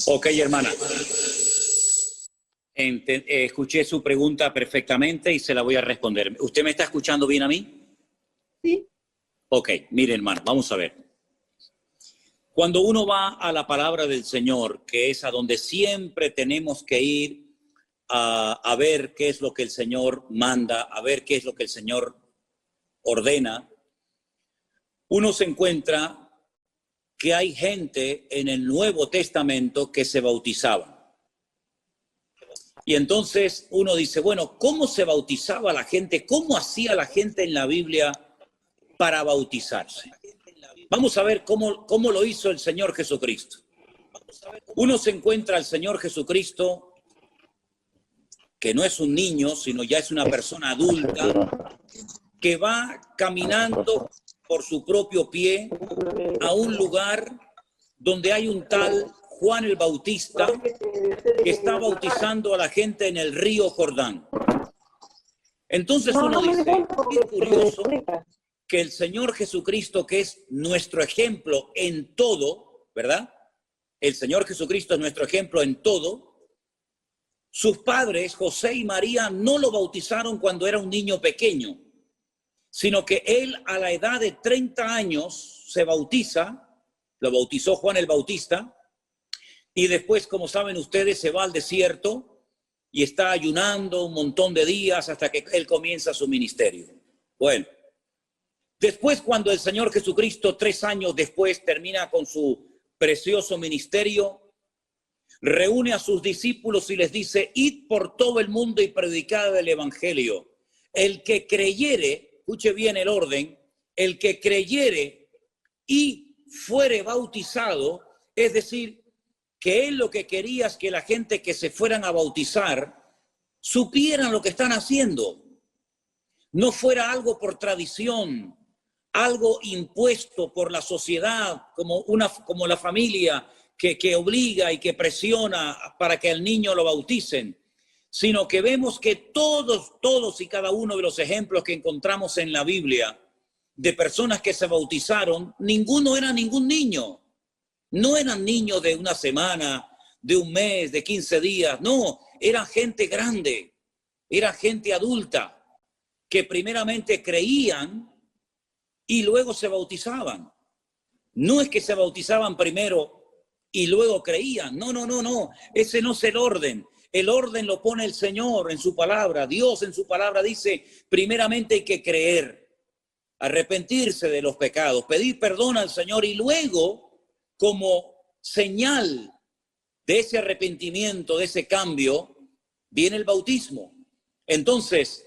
Ok, hermana. Escuché su pregunta perfectamente y se la voy a responder. ¿Usted me está escuchando bien a mí? Sí. Ok, mire, hermano, vamos a ver. Cuando uno va a la palabra del Señor, que es a donde siempre tenemos que ir a ver qué es lo que el Señor manda, a ver qué es lo que el Señor ordena, uno se encuentra que hay gente en el Nuevo Testamento que se bautizaban. Y entonces uno dice, bueno, ¿cómo se bautizaba la gente? ¿Cómo hacía la gente en la Biblia para bautizarse? Vamos a ver cómo lo hizo el Señor Jesucristo. Uno se encuentra al Señor Jesucristo, que no es un niño, sino ya es una persona adulta, que va caminando por su propio pie a un lugar donde hay un tal Juan el Bautista que está bautizando a la gente en el río Jordán. Entonces uno dice, qué curioso que el Señor Jesucristo, que es nuestro ejemplo en todo, ¿verdad? El Señor Jesucristo es nuestro ejemplo en todo. Sus padres, José y María, no lo bautizaron cuando era un niño pequeño, sino que él a la edad de 30 años se bautiza, lo bautizó Juan el Bautista, y después, como saben ustedes, se va al desierto y está ayunando un montón de días hasta que él comienza su ministerio. Bueno, después cuando el Señor Jesucristo 3 años después termina con su precioso ministerio, reúne a sus discípulos y les dice, id por todo el mundo y predicad el evangelio. El que creyere, escuche bien el orden, el que creyere y fuere bautizado, es decir, que él lo que quería es que la gente que se fueran a bautizar supieran lo que están haciendo. No fuera algo por tradición, algo impuesto por la sociedad, como la familia que obliga y que presiona para que al niño lo bauticen, sino que vemos que todos y cada uno de los ejemplos que encontramos en la Biblia de personas que se bautizaron, ninguno era ningún niño. No eran niños de una semana, de un mes, de 15 días. No, eran gente grande, era gente adulta que primeramente creían y luego se bautizaban. No es que se bautizaban primero y luego creían. No. Ese no es el orden. El orden lo pone el Señor en su palabra. Dios en su palabra dice, primeramente hay que creer, arrepentirse de los pecados, pedir perdón al Señor y luego, como señal de ese arrepentimiento, de ese cambio, viene el bautismo. Entonces,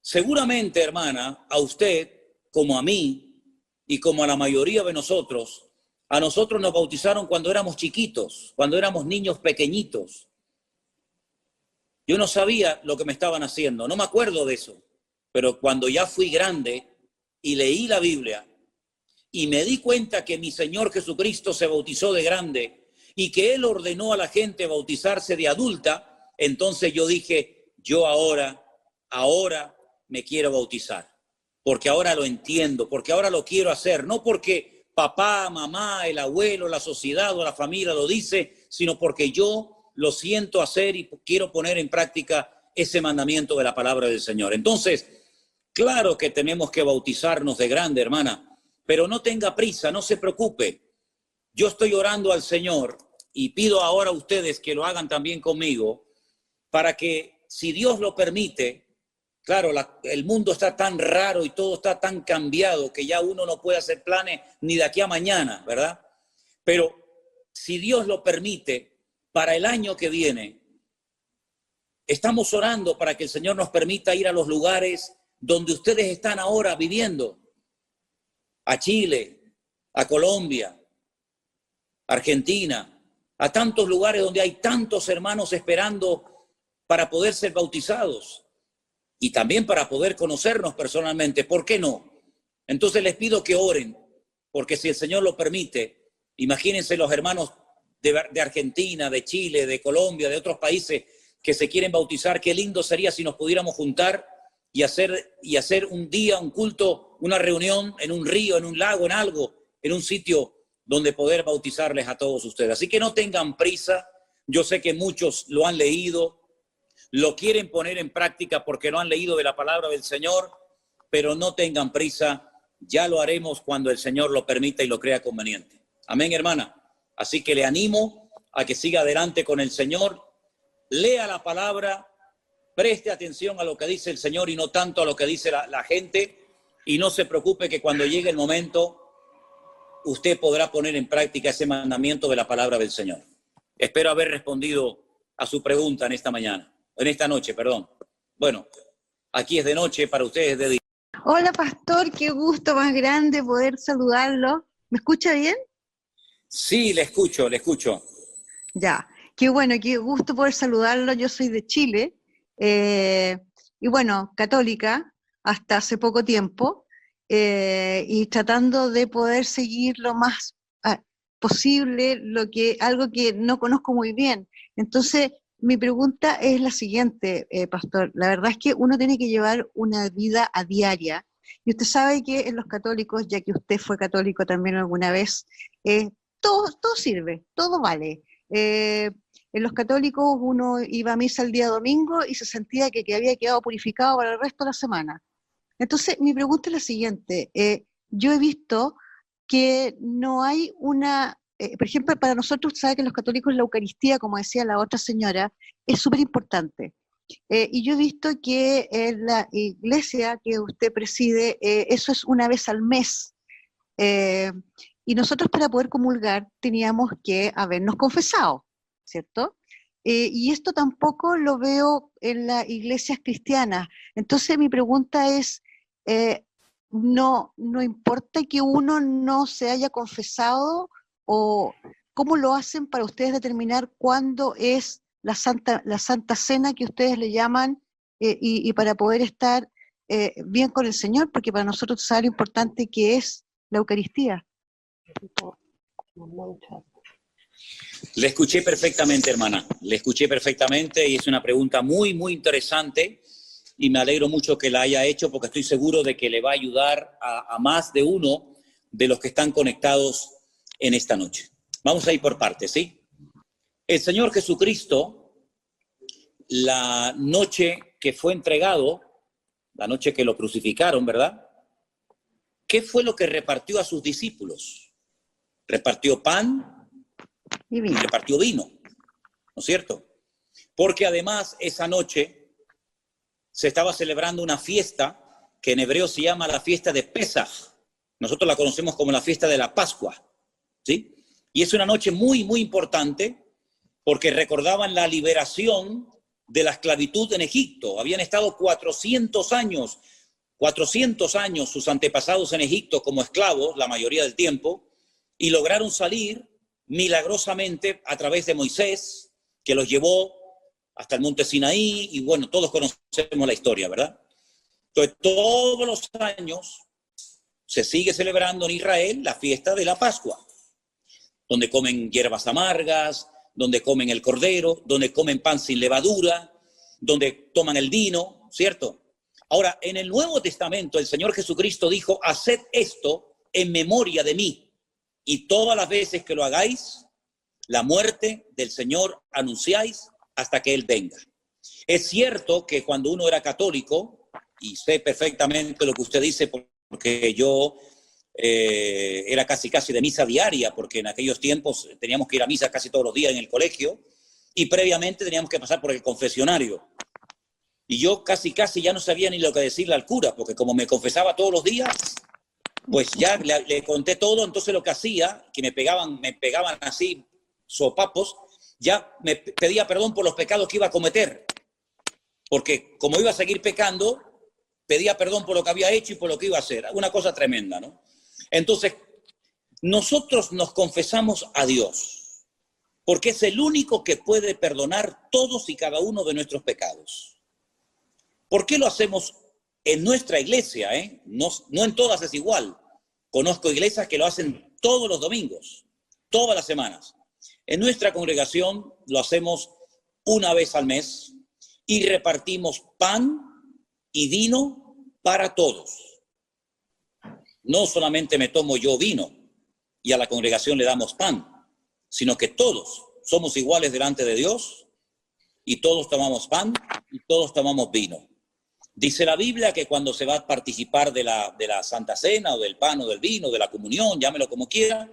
seguramente, hermana, a usted, como a mí y como a la mayoría de nosotros, a nosotros nos bautizaron cuando éramos chiquitos, cuando éramos niños pequeñitos. Yo no sabía lo que me estaban haciendo, no me acuerdo de eso, pero cuando ya fui grande y leí la Biblia, y me di cuenta que mi Señor Jesucristo se bautizó de grande y que Él ordenó a la gente bautizarse de adulta, entonces yo dije, yo ahora me quiero bautizar. porque ahora lo entiendo, porque ahora lo quiero hacer, no porque papá, mamá, el abuelo, la sociedad o la familia lo dice, sino porque yo lo siento hacer y quiero poner en práctica ese mandamiento de la palabra del Señor. Entonces, claro que tenemos que bautizarnos de grande, hermana, pero no tenga prisa, no se preocupe. Yo estoy orando al Señor y pido ahora a ustedes que lo hagan también conmigo, para que, si Dios lo permite, claro, el mundo está tan raro y todo está tan cambiado que ya uno no puede hacer planes ni de aquí a mañana, ¿verdad? Pero si Dios lo permite, para el año que viene, estamos orando para que el Señor nos permita ir a los lugares donde ustedes están ahora viviendo, a Chile, a Colombia, Argentina, a tantos lugares donde hay tantos hermanos esperando para poder ser bautizados y también para poder conocernos personalmente. ¿Por qué no? Entonces les pido que oren, porque si el Señor lo permite, imagínense los hermanos de Argentina, de Chile, de Colombia, de otros países que se quieren bautizar. Qué lindo sería si nos pudiéramos juntar y hacer un día, un culto, una reunión en un río, en un lago, en algo, en un sitio donde poder bautizarles a todos ustedes. Así que no tengan prisa. Yo sé que muchos lo han leído, lo quieren poner en práctica porque no han leído de la palabra del Señor, pero no tengan prisa. Ya lo haremos cuando el Señor lo permita y lo crea conveniente. Amén, hermana. Así que le animo a que siga adelante con el Señor. Lea la palabra, preste atención a lo que dice el Señor y no tanto a lo que dice la gente. Y no se preocupe que cuando llegue el momento, usted podrá poner en práctica ese mandamiento de la palabra del Señor. Espero haber respondido a su pregunta en esta noche, perdón. Bueno, aquí es de noche, para ustedes es de día. Hola, pastor, qué gusto más grande poder saludarlo. ¿Me escucha bien? Sí, le escucho. Ya, qué bueno, qué gusto poder saludarlo. Yo soy de Chile y bueno, católica hasta hace poco tiempo y tratando de poder seguir lo más posible algo que no conozco muy bien. Entonces, mi pregunta es la siguiente, pastor. La verdad es que uno tiene que llevar una vida a diaria. Y usted sabe que en los católicos, ya que usted fue católico también alguna vez, todo sirve, todo vale. En los católicos uno iba a misa el día domingo y se sentía que había quedado purificado para el resto de la semana. Entonces, mi pregunta es la siguiente. Yo he visto que no hay por ejemplo, para nosotros, sabe que los católicos la Eucaristía, como decía la otra señora, es súper importante. Y yo he visto que en la iglesia que usted preside, eso es una vez al mes. Y nosotros para poder comulgar teníamos que habernos confesado, ¿cierto? Y esto tampoco lo veo en las iglesias cristianas. Entonces mi pregunta es, no importa que uno no se haya confesado, o cómo lo hacen para ustedes determinar cuándo es la Santa Cena que ustedes le llaman y para poder estar bien con el Señor, porque para nosotros sabe lo importante que es la Eucaristía. Le escuché perfectamente, hermana. Le escuché perfectamente y es una pregunta muy, muy interesante y me alegro mucho que la haya hecho porque estoy seguro de que le va a ayudar a más de uno de los que están conectados en esta noche. Vamos a ir por partes, ¿sí? El Señor Jesucristo, la noche que fue entregado, la noche que lo crucificaron, ¿verdad? ¿Qué fue lo que repartió a sus discípulos? Repartió pan y repartió vino, ¿no es cierto? Porque además esa noche se estaba celebrando una fiesta que en hebreo se llama la fiesta de Pesaj. Nosotros la conocemos como la fiesta de la Pascua, ¿sí? Y es una noche muy, muy importante porque recordaban la liberación de la esclavitud en Egipto. Habían estado 400 años sus antepasados en Egipto como esclavos, la mayoría del tiempo, y lograron salir milagrosamente a través de Moisés, que los llevó hasta el monte Sinaí, y bueno, todos conocemos la historia, ¿verdad? Entonces, todos los años se sigue celebrando en Israel la fiesta de la Pascua, donde comen hierbas amargas, donde comen el cordero, donde comen pan sin levadura, donde toman el vino, ¿cierto? Ahora, en el Nuevo Testamento, el Señor Jesucristo dijo, haced esto en memoria de mí, y todas las veces que lo hagáis, la muerte del Señor anunciáis hasta que Él venga. Es cierto que cuando uno era católico, y sé perfectamente lo que usted dice, porque yo era casi de misa diaria, porque en aquellos tiempos teníamos que ir a misa casi todos los días en el colegio, y previamente teníamos que pasar por el confesionario. Y yo casi ya no sabía ni lo que decirle al cura, porque como me confesaba todos los días, pues ya le conté todo. Entonces lo que hacía, que me pegaban así sopapos, ya me pedía perdón por los pecados que iba a cometer, porque como iba a seguir pecando, pedía perdón por lo que había hecho y por lo que iba a hacer. Una cosa tremenda, ¿no? Entonces, nosotros nos confesamos a Dios, porque es el único que puede perdonar todos y cada uno de nuestros pecados. ¿Por qué lo hacemos en nuestra iglesia? No en todas es igual. Conozco iglesias que lo hacen todos los domingos, todas las semanas. En nuestra congregación lo hacemos una vez al mes y repartimos pan y vino para todos. No solamente me tomo yo vino y a la congregación le damos pan, sino que todos somos iguales delante de Dios y todos tomamos pan y todos tomamos vino. Dice la Biblia que cuando se va a participar de la Santa Cena o del pan o del vino, de la comunión, llámelo como quiera,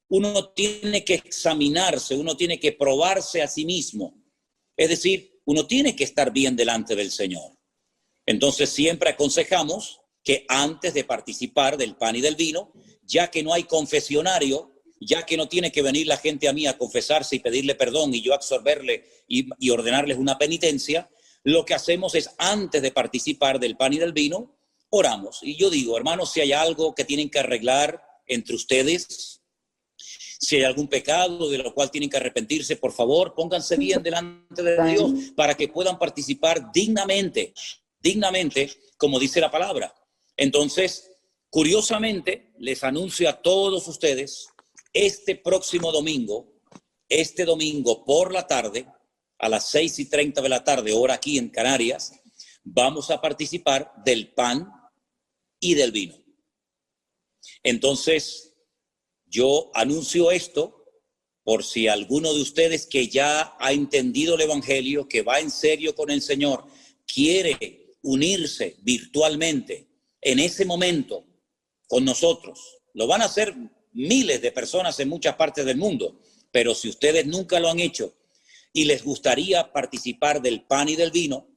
uno tiene que examinarse, uno tiene que probarse a sí mismo. Es decir, uno tiene que estar bien delante del Señor. Entonces siempre aconsejamos que antes de participar del pan y del vino, ya que no hay confesionario, ya que no tiene que venir la gente a mí a confesarse y pedirle perdón y yo absorberle y ordenarles una penitencia, lo que hacemos es, antes de participar del pan y del vino, oramos. Y yo digo, hermanos, si hay algo que tienen que arreglar entre ustedes, si hay algún pecado de lo cual tienen que arrepentirse, por favor, pónganse bien delante de Dios para que puedan participar dignamente, como dice la palabra. Entonces, curiosamente, les anuncio a todos ustedes, este domingo por la tarde, a las 6:30 de la tarde, hora aquí en Canarias, vamos a participar del pan y del vino. Entonces, yo anuncio esto por si alguno de ustedes que ya ha entendido el Evangelio, que va en serio con el Señor, quiere unirse virtualmente en ese momento con nosotros. Lo van a hacer miles de personas en muchas partes del mundo, pero si ustedes nunca lo han hecho y les gustaría participar del pan y del vino,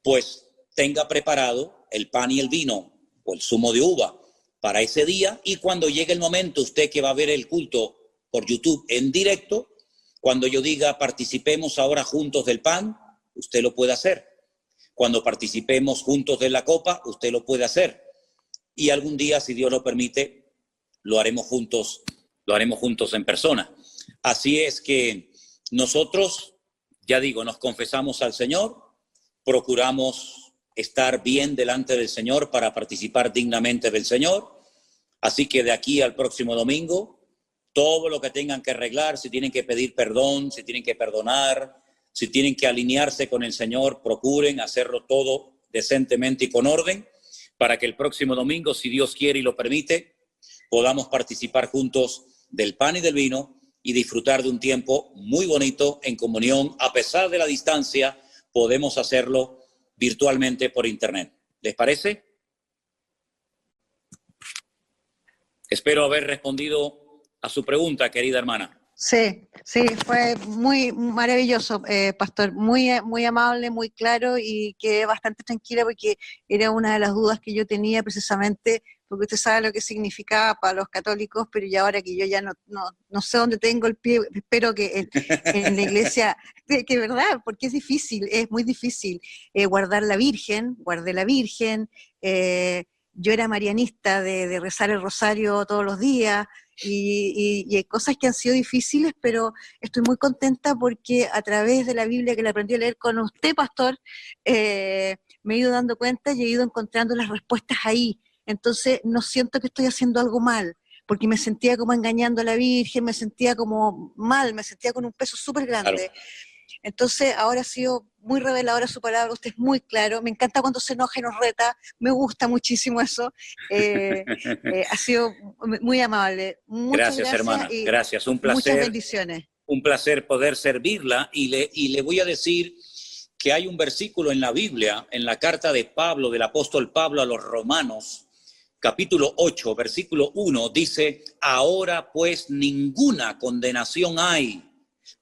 pues tenga preparado el pan y el vino o el zumo de uva para ese día, y cuando llegue el momento, usted que va a ver el culto por YouTube en directo, cuando yo diga participemos ahora juntos del pan, usted lo puede hacer. Cuando participemos juntos de la copa, usted lo puede hacer. Y algún día, si Dios lo permite, lo haremos juntos en persona. Así es que nosotros, ya digo, nos confesamos al Señor, procuramos estar bien delante del Señor para participar dignamente del Señor. Así que de aquí al próximo domingo, todo lo que tengan que arreglar, si tienen que pedir perdón, si tienen que perdonar, si tienen que alinearse con el Señor, procuren hacerlo todo decentemente y con orden, para que el próximo domingo, si Dios quiere y lo permite, podamos participar juntos del pan y del vino y disfrutar de un tiempo muy bonito en comunión. A pesar de la distancia, podemos hacerlo virtualmente por internet. ¿Les parece? Espero haber respondido a su pregunta, querida hermana. Sí, fue muy maravilloso, pastor, muy amable, muy claro, y quedé bastante tranquila porque era una de las dudas que yo tenía precisamente, porque usted sabe lo que significaba para los católicos, pero ya ahora que yo ya no sé dónde tengo el pie, espero que en la iglesia, que verdad, porque es difícil, es muy difícil guardé la Virgen, yo era marianista de rezar el rosario todos los días, y hay cosas que han sido difíciles, pero estoy muy contenta porque a través de la Biblia que la aprendí a leer con usted, pastor, me he ido dando cuenta y he ido encontrando las respuestas ahí. Entonces no siento que estoy haciendo algo mal, porque me sentía como engañando a la Virgen, me sentía como mal, me sentía con un peso súper grande. Claro. Entonces, ahora ha sido muy reveladora su palabra, usted es muy claro, me encanta cuando se enoja y nos reta, me gusta muchísimo eso. Ha sido muy amable. Muchas Gracias, hermana. y Gracias, un placer. muchas bendiciones. Un placer poder servirla y le voy a decir que hay un versículo en la Biblia, en la carta de Pablo, del apóstol Pablo a los Romanos, capítulo 8, versículo 1, dice: ahora pues ninguna condenación hay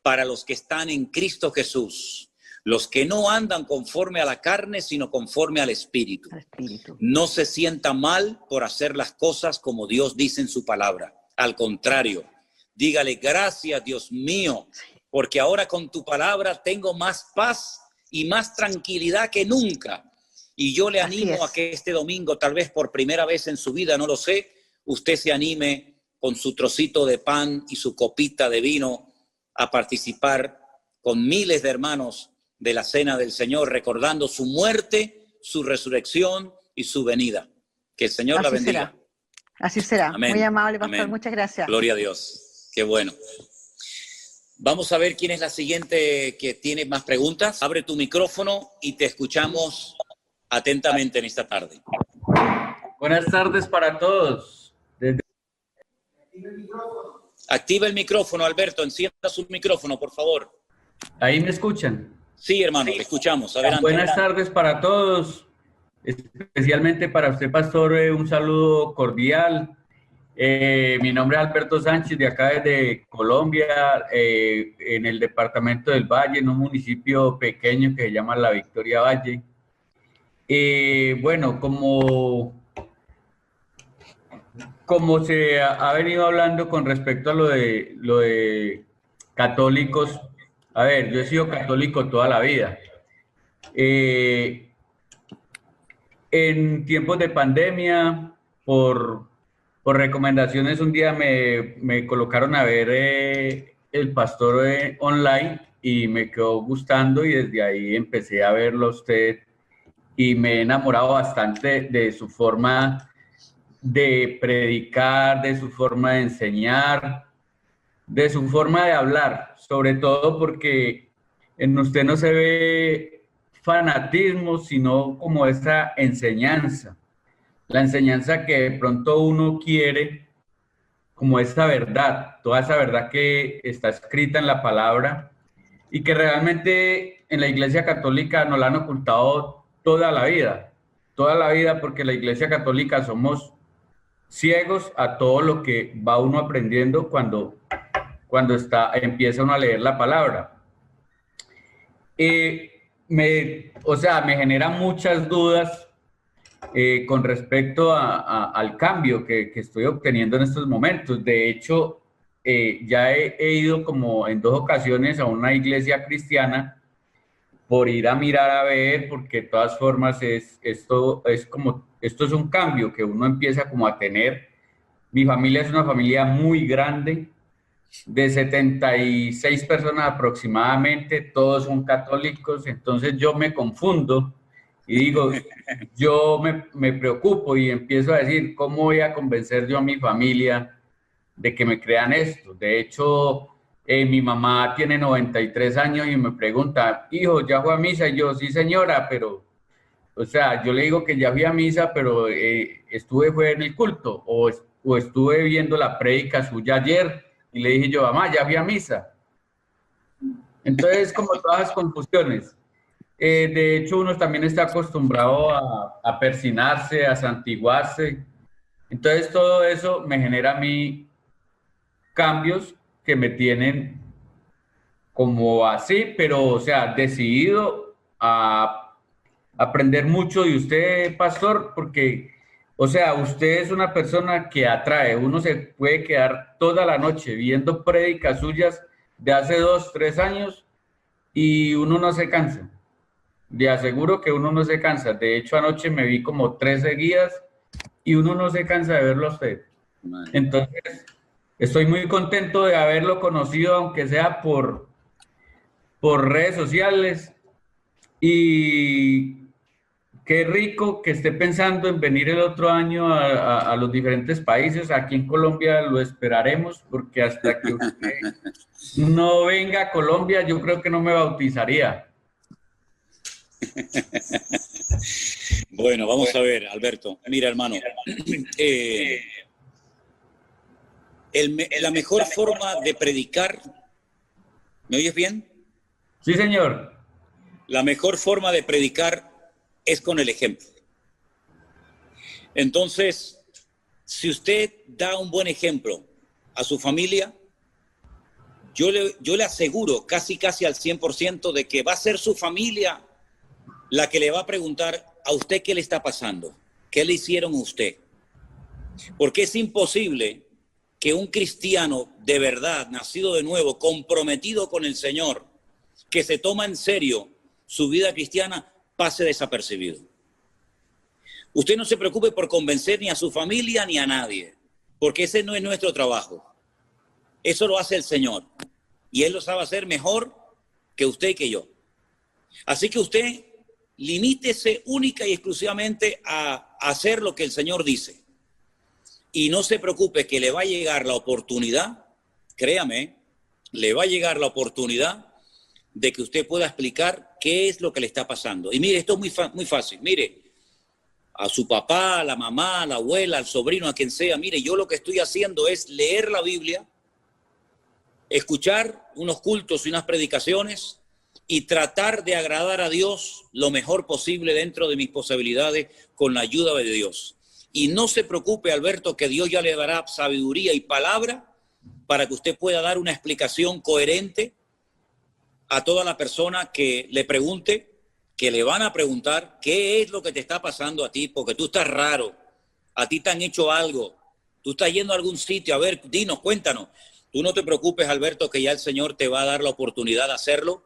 para los que están en Cristo Jesús, los que no andan conforme a la carne, sino conforme al Espíritu. No se sienta mal por hacer las cosas como Dios dice en su palabra. Al contrario, dígale: gracias, Dios mío, porque ahora con tu palabra tengo más paz y más tranquilidad que nunca. Y yo le animo a que este domingo, tal vez por primera vez en su vida, no lo sé, usted se anime con su trocito de pan y su copita de vino a participar con miles de hermanos de la cena del Señor, recordando su muerte, su resurrección y su venida. Que el Señor la bendiga. Será. Así será. Amén. Muy amable, pastor. Amén. Muchas gracias. Gloria a Dios. Qué bueno. Vamos a ver quién es la siguiente que tiene más preguntas. Abre tu micrófono y te escuchamos atentamente en esta tarde. Buenas tardes para todos. Activa el micrófono, Alberto. Encienda su micrófono, por favor. ¿Ahí me escuchan? Sí, hermano, le escuchamos. Adelante. Buenas tardes para todos. Especialmente para usted, pastor, un saludo cordial. Mi nombre es Alberto Sánchez, de acá desde Colombia, en el departamento del Valle, en un municipio pequeño que se llama La Victoria Valle. Bueno, como se ha venido hablando con respecto a lo de católicos, a ver, yo he sido católico toda la vida. En tiempos de pandemia, por recomendaciones, un día me colocaron a ver el pastor online y me quedó gustando y desde ahí empecé a verlo a usted y me he enamorado bastante de su forma de predicar, de su forma de enseñar, de su forma de hablar, sobre todo porque en usted no se ve fanatismo, sino como esa enseñanza. La enseñanza que de pronto uno quiere, como esta verdad, toda esa verdad que está escrita en la palabra y que realmente en la Iglesia Católica nos la han ocultado toda la vida, porque la Iglesia Católica somos ciegos a todo lo que va uno aprendiendo cuando empieza uno a leer la palabra. Me genera muchas dudas con respecto al cambio que estoy obteniendo en estos momentos. De hecho, ya he ido como en 2 ocasiones a una iglesia cristiana por ir a mirar a ver, porque de todas formas esto es un cambio que uno empieza como a tener. Mi familia es una familia muy grande, de 76 personas aproximadamente, todos son católicos, entonces yo me confundo y digo, yo me preocupo y empiezo a decir, ¿cómo voy a convencer yo a mi familia de que me crean esto? De hecho, mi mamá tiene 93 años y me pregunta, hijo, ¿ya fue a misa? Y yo, sí señora, pero, o sea, yo le digo que ya fui a misa, pero fue en el culto, o estuve viendo la prédica suya ayer, y le dije yo, mamá, ya fui a misa. Entonces, como todas las confusiones. De hecho, uno también está acostumbrado a persinarse, a santiguarse. Entonces, todo eso me genera a mí cambios que me tienen como así, pero, o sea, decidido a aprender mucho de usted, pastor, porque, o sea, usted es una persona que atrae. Uno se puede quedar toda la noche viendo prédicas suyas de hace 2, 3 años y uno no se cansa. Le aseguro que uno no se cansa. De hecho, anoche me vi como 3 seguidas y uno no se cansa de verlo a usted. Entonces, estoy muy contento de haberlo conocido, aunque sea por redes sociales. Y qué rico que esté pensando en venir el otro año a los diferentes países. Aquí en Colombia lo esperaremos, porque hasta que usted no venga a Colombia, yo creo que no me bautizaría. Bueno, vamos a ver, Alberto. Mira, hermano, la mejor forma de predicar, ¿me oyes bien? Sí, señor. La mejor forma de predicar es con el ejemplo. Entonces, si usted da un buen ejemplo a su familia, yo le aseguro casi al 100% de que va a ser su familia la que le va a preguntar a usted qué le está pasando, qué le hicieron a usted. Porque es imposible que un cristiano de verdad, nacido de nuevo, comprometido con el Señor, que se toma en serio su vida cristiana, pase desapercibido. Usted no se preocupe por convencer ni a su familia ni a nadie, porque ese no es nuestro trabajo. Eso lo hace el Señor, y Él lo sabe hacer mejor que usted y que yo. Así que usted limítese única y exclusivamente a hacer lo que el Señor dice. Y no se preocupe que le va a llegar la oportunidad, créame, le va a llegar la oportunidad de que usted pueda explicar qué es lo que le está pasando. Y mire, esto es muy fácil. Mire, a su papá, a la mamá, a la abuela, al sobrino, a quien sea, mire, yo lo que estoy haciendo es leer la Biblia, escuchar unos cultos y unas predicaciones y tratar de agradar a Dios lo mejor posible dentro de mis posibilidades con la ayuda de Dios. Y no se preocupe, Alberto, que Dios ya le dará sabiduría y palabra para que usted pueda dar una explicación coherente a toda la persona que le pregunte, que le van a preguntar qué es lo que te está pasando a ti, porque tú estás raro, a ti te han hecho algo, tú estás yendo a algún sitio, a ver, dinos, cuéntanos. Tú no te preocupes, Alberto, que ya el Señor te va a dar la oportunidad de hacerlo.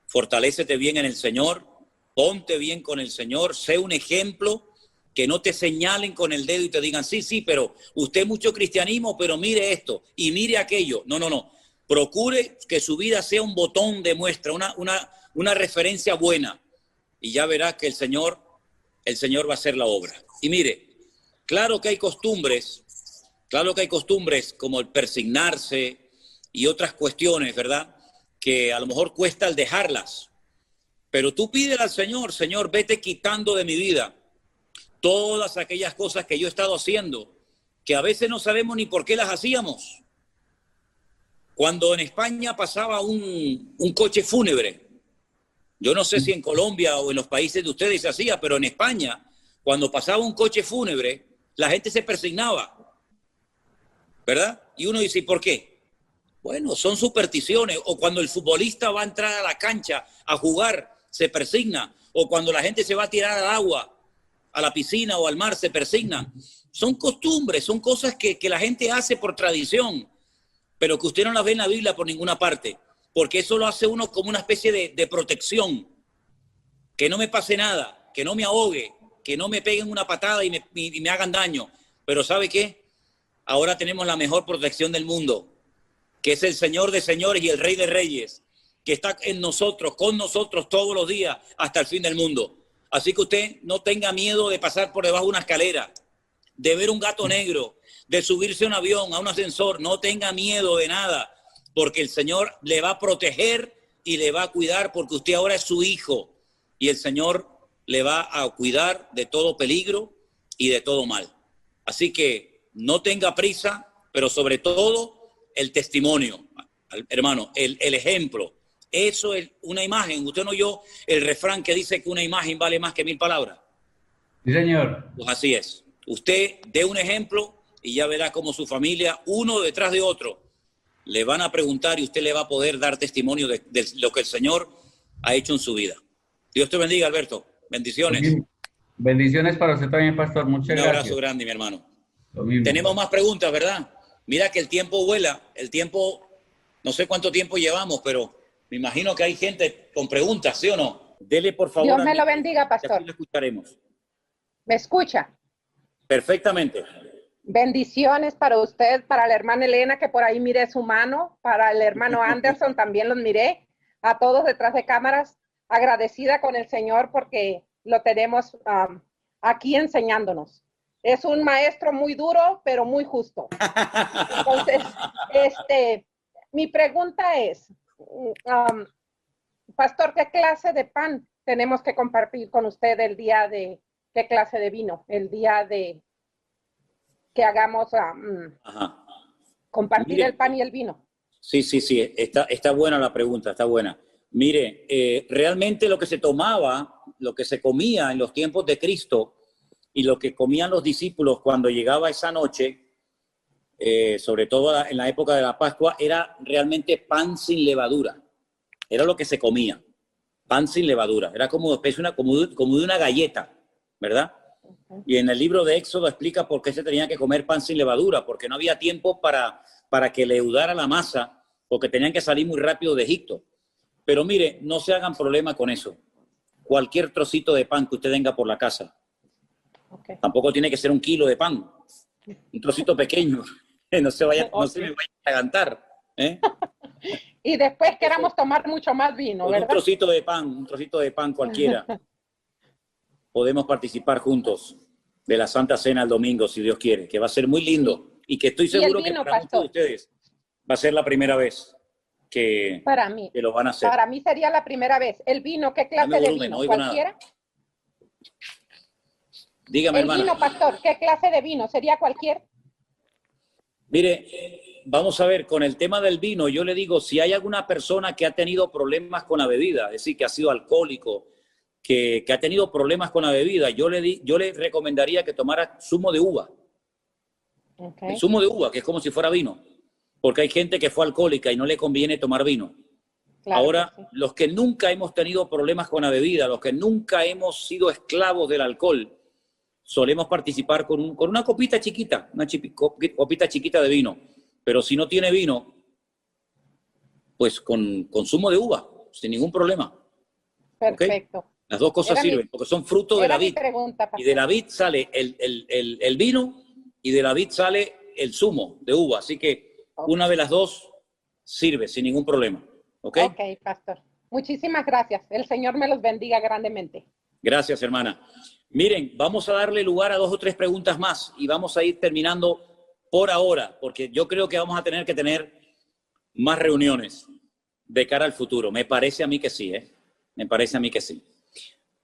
Fortalécete bien en el Señor, ponte bien con el Señor, sé un ejemplo, que no te señalen con el dedo y te digan, sí, pero usted mucho cristianismo, pero mire esto y mire aquello. No. Procure que su vida sea un botón de muestra, una referencia buena, y ya verá que el Señor va a hacer la obra. Y mire, claro que hay costumbres como el persignarse y otras cuestiones, ¿verdad?, que a lo mejor cuesta el dejarlas. Pero tú pídele al Señor, Señor, vete quitando de mi vida todas aquellas cosas que yo he estado haciendo, que a veces no sabemos ni por qué las hacíamos. Cuando en España pasaba un coche fúnebre, yo no sé si en Colombia o en los países de ustedes se hacía, pero en España, cuando pasaba un coche fúnebre, la gente se persignaba, ¿verdad? Y uno dice, ¿y por qué? Bueno, son supersticiones. O cuando el futbolista va a entrar a la cancha a jugar, se persigna. O cuando la gente se va a tirar al agua, a la piscina o al mar, se persignan. Son costumbres, son cosas que la gente hace por tradición, pero que usted no las ve en la Biblia por ninguna parte, porque eso lo hace uno como una especie de protección. Que no me pase nada, que no me ahogue, que no me peguen una patada y me hagan daño. Pero ¿sabe qué? Ahora tenemos la mejor protección del mundo, que es el Señor de señores y el Rey de reyes, que está en nosotros, con nosotros todos los días hasta el fin del mundo. Así que usted no tenga miedo de pasar por debajo de una escalera, de ver un gato negro, de subirse a un avión, a un ascensor. No tenga miedo de nada, porque el Señor le va a proteger y le va a cuidar, porque usted ahora es su hijo y el Señor le va a cuidar de todo peligro y de todo mal. Así que no tenga prisa, pero sobre todo el testimonio, hermano, el ejemplo. Eso es una imagen. Usted no oyó el refrán que dice que una imagen vale más que 1000 palabras. Sí, señor. Pues así es. Usted dé un ejemplo y ya verá cómo su familia, uno detrás de otro, le van a preguntar y usted le va a poder dar testimonio de lo que el Señor ha hecho en su vida. Dios te bendiga, Alberto. Bendiciones. Bendiciones para usted también, pastor. Muchas gracias. Un abrazo grande, mi hermano. Tenemos más preguntas, ¿verdad? Mira que el tiempo vuela. El tiempo, no sé cuánto tiempo llevamos, pero me imagino que hay gente con preguntas, ¿sí o no? Dele, por favor. Dios me lo bendiga, pastor. Aquí lo escucharemos. ¿Me escucha? Perfectamente. Bendiciones para usted, para la hermana Elena, que por ahí miré su mano, para el hermano Anderson también los miré, a todos detrás de cámaras, agradecida con el Señor porque lo tenemos aquí enseñándonos. Es un maestro muy duro, pero muy justo. Entonces, mi pregunta es, pastor, ¿qué clase de pan tenemos que compartir con usted el día de, qué clase de vino, el día de que hagamos compartir Mire, el pan y el vino? Sí, está buena la pregunta, está buena. Mire, realmente lo que se tomaba, lo que se comía en los tiempos de Cristo y lo que comían los discípulos cuando llegaba esa noche, sobre todo en la época de la Pascua, era realmente pan sin levadura. Era lo que se comía, pan sin levadura. Era como de una galleta, ¿verdad? Y en el libro de Éxodo explica por qué se tenía que comer pan sin levadura, porque no había tiempo para que leudara la masa, porque tenían que salir muy rápido de Egipto. Pero mire, no se hagan problema con eso. Cualquier trocito de pan que usted tenga por la casa. Tampoco tiene que ser 1 kilo de pan. Un trocito pequeño. No se me vaya a agantar. Y después queramos tomar mucho más vino, ¿verdad? Un trocito de pan cualquiera. Podemos participar juntos de la Santa Cena el domingo, si Dios quiere, que va a ser muy lindo. Y que estoy seguro que para muchos de ustedes va a ser la primera vez que lo van a hacer. Para mí sería la primera vez. ¿El vino, qué clase de vino? ¿Cualquiera? Dígame, hermana. El vino, pastor, ¿qué clase de vino? ¿Sería cualquier? Mire, vamos a ver, con el tema del vino, yo le digo, si hay alguna persona que ha tenido problemas con la bebida, es decir, que ha sido alcohólico, que ha tenido problemas con la bebida, yo le recomendaría que tomara zumo de uva. El zumo de uva, que es como si fuera vino, porque hay gente que fue alcohólica y no le conviene tomar vino. Claro. Ahora, los que nunca hemos tenido problemas con la bebida, los que nunca hemos sido esclavos del alcohol, solemos participar con una copita chiquita, copita chiquita de vino. Pero si no tiene vino, pues con zumo de uva, sin ningún problema. Perfecto. ¿Okay? Las dos cosas sirven, porque son frutos de la vid. Y de la vid sale el vino y de la vid sale el zumo de uva. Así que una de las dos sirve sin ningún problema. ¿Ok? Ok, pastor. Muchísimas gracias. El Señor me los bendiga grandemente. Gracias, hermana. Miren, vamos a darle lugar a 2 o 3 preguntas más y vamos a ir terminando por ahora, porque yo creo que vamos a tener que tener más reuniones de cara al futuro. Me parece a mí que sí, ¿eh? Me parece a mí que sí.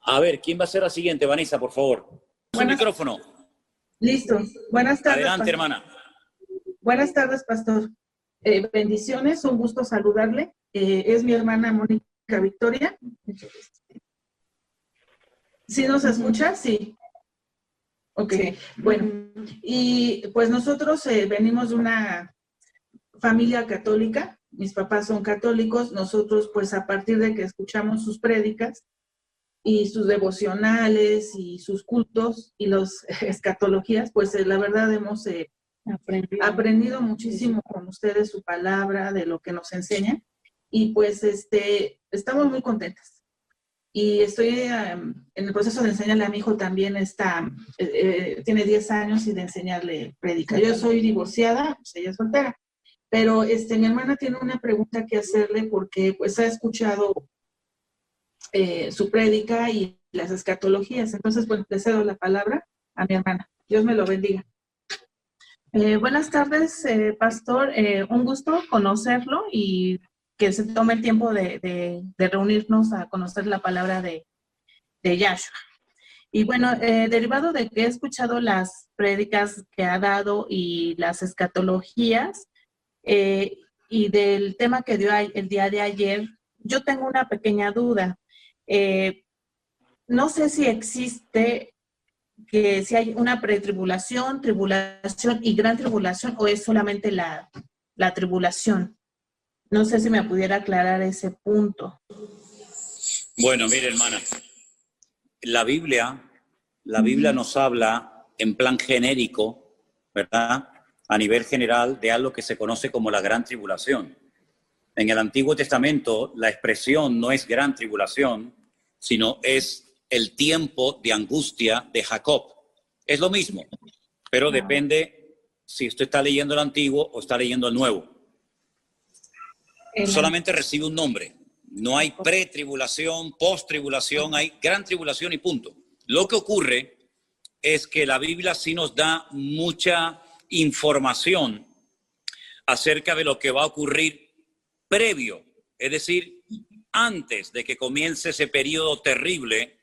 A ver, ¿quién va a ser la siguiente? Vanessa, por favor. Su micrófono. Listo. Buenas tardes. Adelante, pastor. hermana. Buenas tardes, pastor. Bendiciones, un gusto saludarle. Es mi hermana Mónica Victoria. ¿Sí nos escucha? Sí. Ok, bueno. Y pues nosotros venimos de una familia católica. Mis papás son católicos. Nosotros, pues a partir de que escuchamos sus prédicas y sus devocionales y sus cultos y las escatologías, pues la verdad hemos aprendido muchísimo con ustedes su palabra, de lo que nos enseñan. Y pues estamos muy contentas. Y estoy en el proceso de enseñarle a mi hijo también, tiene 10 años y de enseñarle prédica. Yo soy divorciada, pues ella es soltera. Pero mi hermana tiene una pregunta que hacerle porque pues ha escuchado su prédica y las escatologías. Entonces, pues le cedo la palabra a mi hermana. Dios me lo bendiga. Buenas tardes, pastor. Un gusto conocerlo y que se tome el tiempo de reunirnos a conocer la palabra de Yahshua. Y bueno, derivado de que he escuchado las prédicas que ha dado y las escatologías y del tema que dio el día de ayer, yo tengo una pequeña duda. No sé si existe que si hay una pretribulación, tribulación y gran tribulación, o es solamente la tribulación. No sé si me pudiera aclarar ese punto. Bueno, mire, hermana, la Biblia nos habla en plan genérico, ¿verdad? A nivel general de algo que se conoce como la gran tribulación. En el Antiguo Testamento la expresión no es gran tribulación, sino es el tiempo de angustia de Jacob. Es lo mismo, pero depende si usted está leyendo el Antiguo o está leyendo el Nuevo. Solamente recibe un nombre, No hay pretribulación, post-tribulación, hay gran tribulación y punto. Lo que ocurre es que la Biblia sí nos da mucha información acerca de lo que va a ocurrir previo, es decir, antes de que comience ese periodo terrible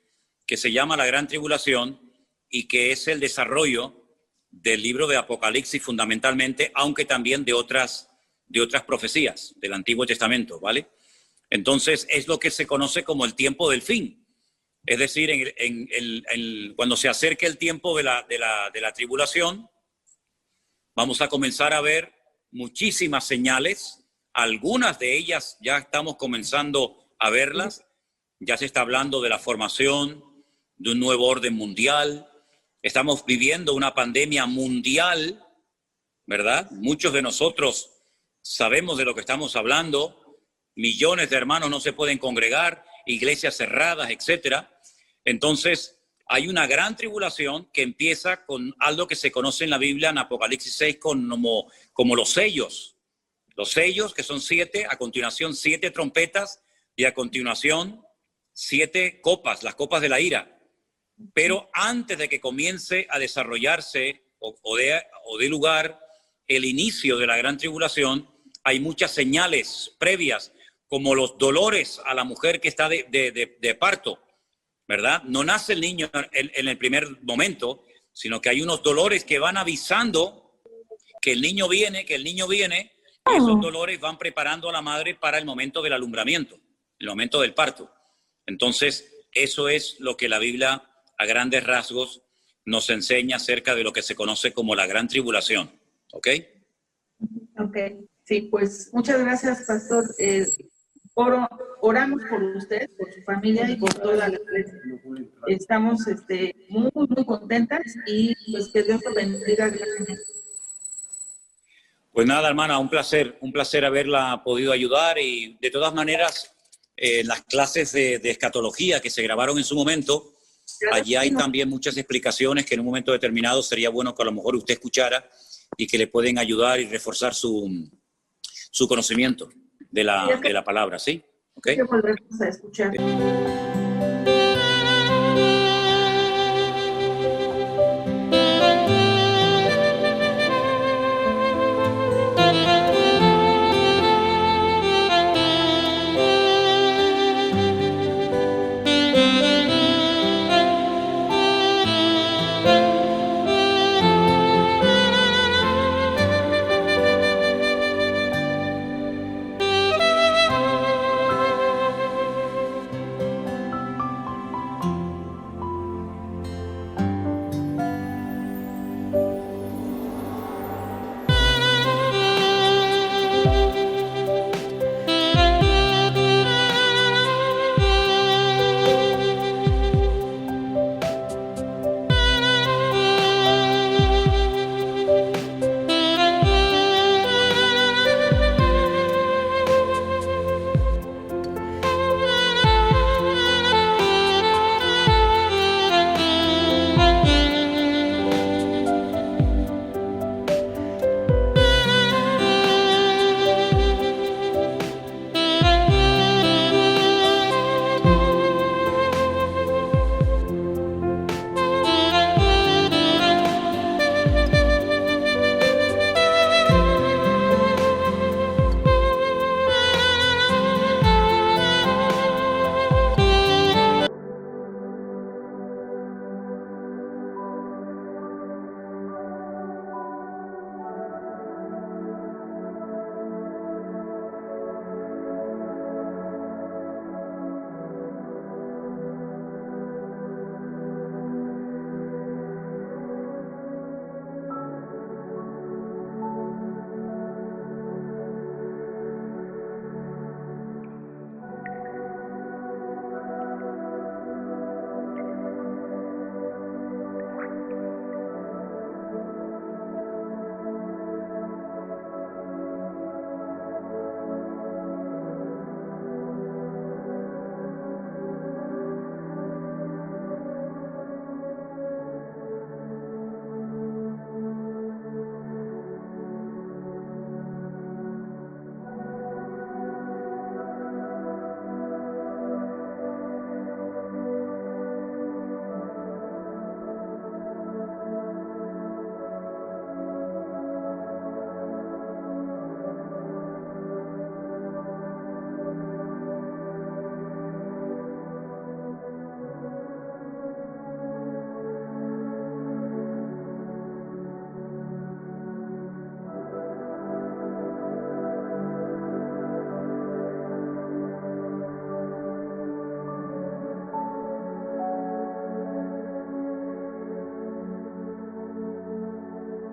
que se llama la gran tribulación y que es el desarrollo del libro de Apocalipsis fundamentalmente, aunque también de otras profecías del Antiguo Testamento, ¿vale? Entonces es lo que se conoce como el tiempo del fin. Es decir, cuando se acerque el tiempo de la tribulación, vamos a comenzar a ver muchísimas señales. Algunas de ellas ya estamos comenzando a verlas. Ya se está hablando de la formación de un nuevo orden mundial. Estamos viviendo una pandemia mundial, ¿verdad? Muchos de nosotros sabemos de lo que estamos hablando. Millones de hermanos no se pueden congregar, iglesias cerradas, etcétera. Entonces, hay una gran tribulación que empieza con algo que se conoce en la Biblia, en Apocalipsis 6, como los sellos. Los sellos, que son 7, a continuación 7 trompetas y a continuación 7 copas, las copas de la ira. Pero antes de que comience a desarrollarse o de lugar el inicio de la gran tribulación, hay muchas señales previas, como los dolores a la mujer que está de parto, ¿verdad? No nace el niño en el primer momento, sino que hay unos dolores que van avisando que el niño viene, y esos dolores van preparando a la madre para el momento del alumbramiento, el momento del parto. Entonces, eso es lo que la Biblia, a grandes rasgos, nos enseña acerca de lo que se conoce como la gran tribulación. ¿Ok? Ok, sí, pues muchas gracias, pastor. Oramos por usted, por su familia y por toda la iglesia. Estamos muy, muy contentas y pues que Dios lo bendiga grandemente. Pues nada, hermana, un placer haberla podido ayudar, y de todas maneras, las clases de escatología que se grabaron en su momento, allí hay también muchas explicaciones que en un momento determinado sería bueno que a lo mejor usted escuchara y que le pueden ayudar y reforzar su conocimiento de la palabra, ¿sí? ¿Okay? Que volvemos a escuchar.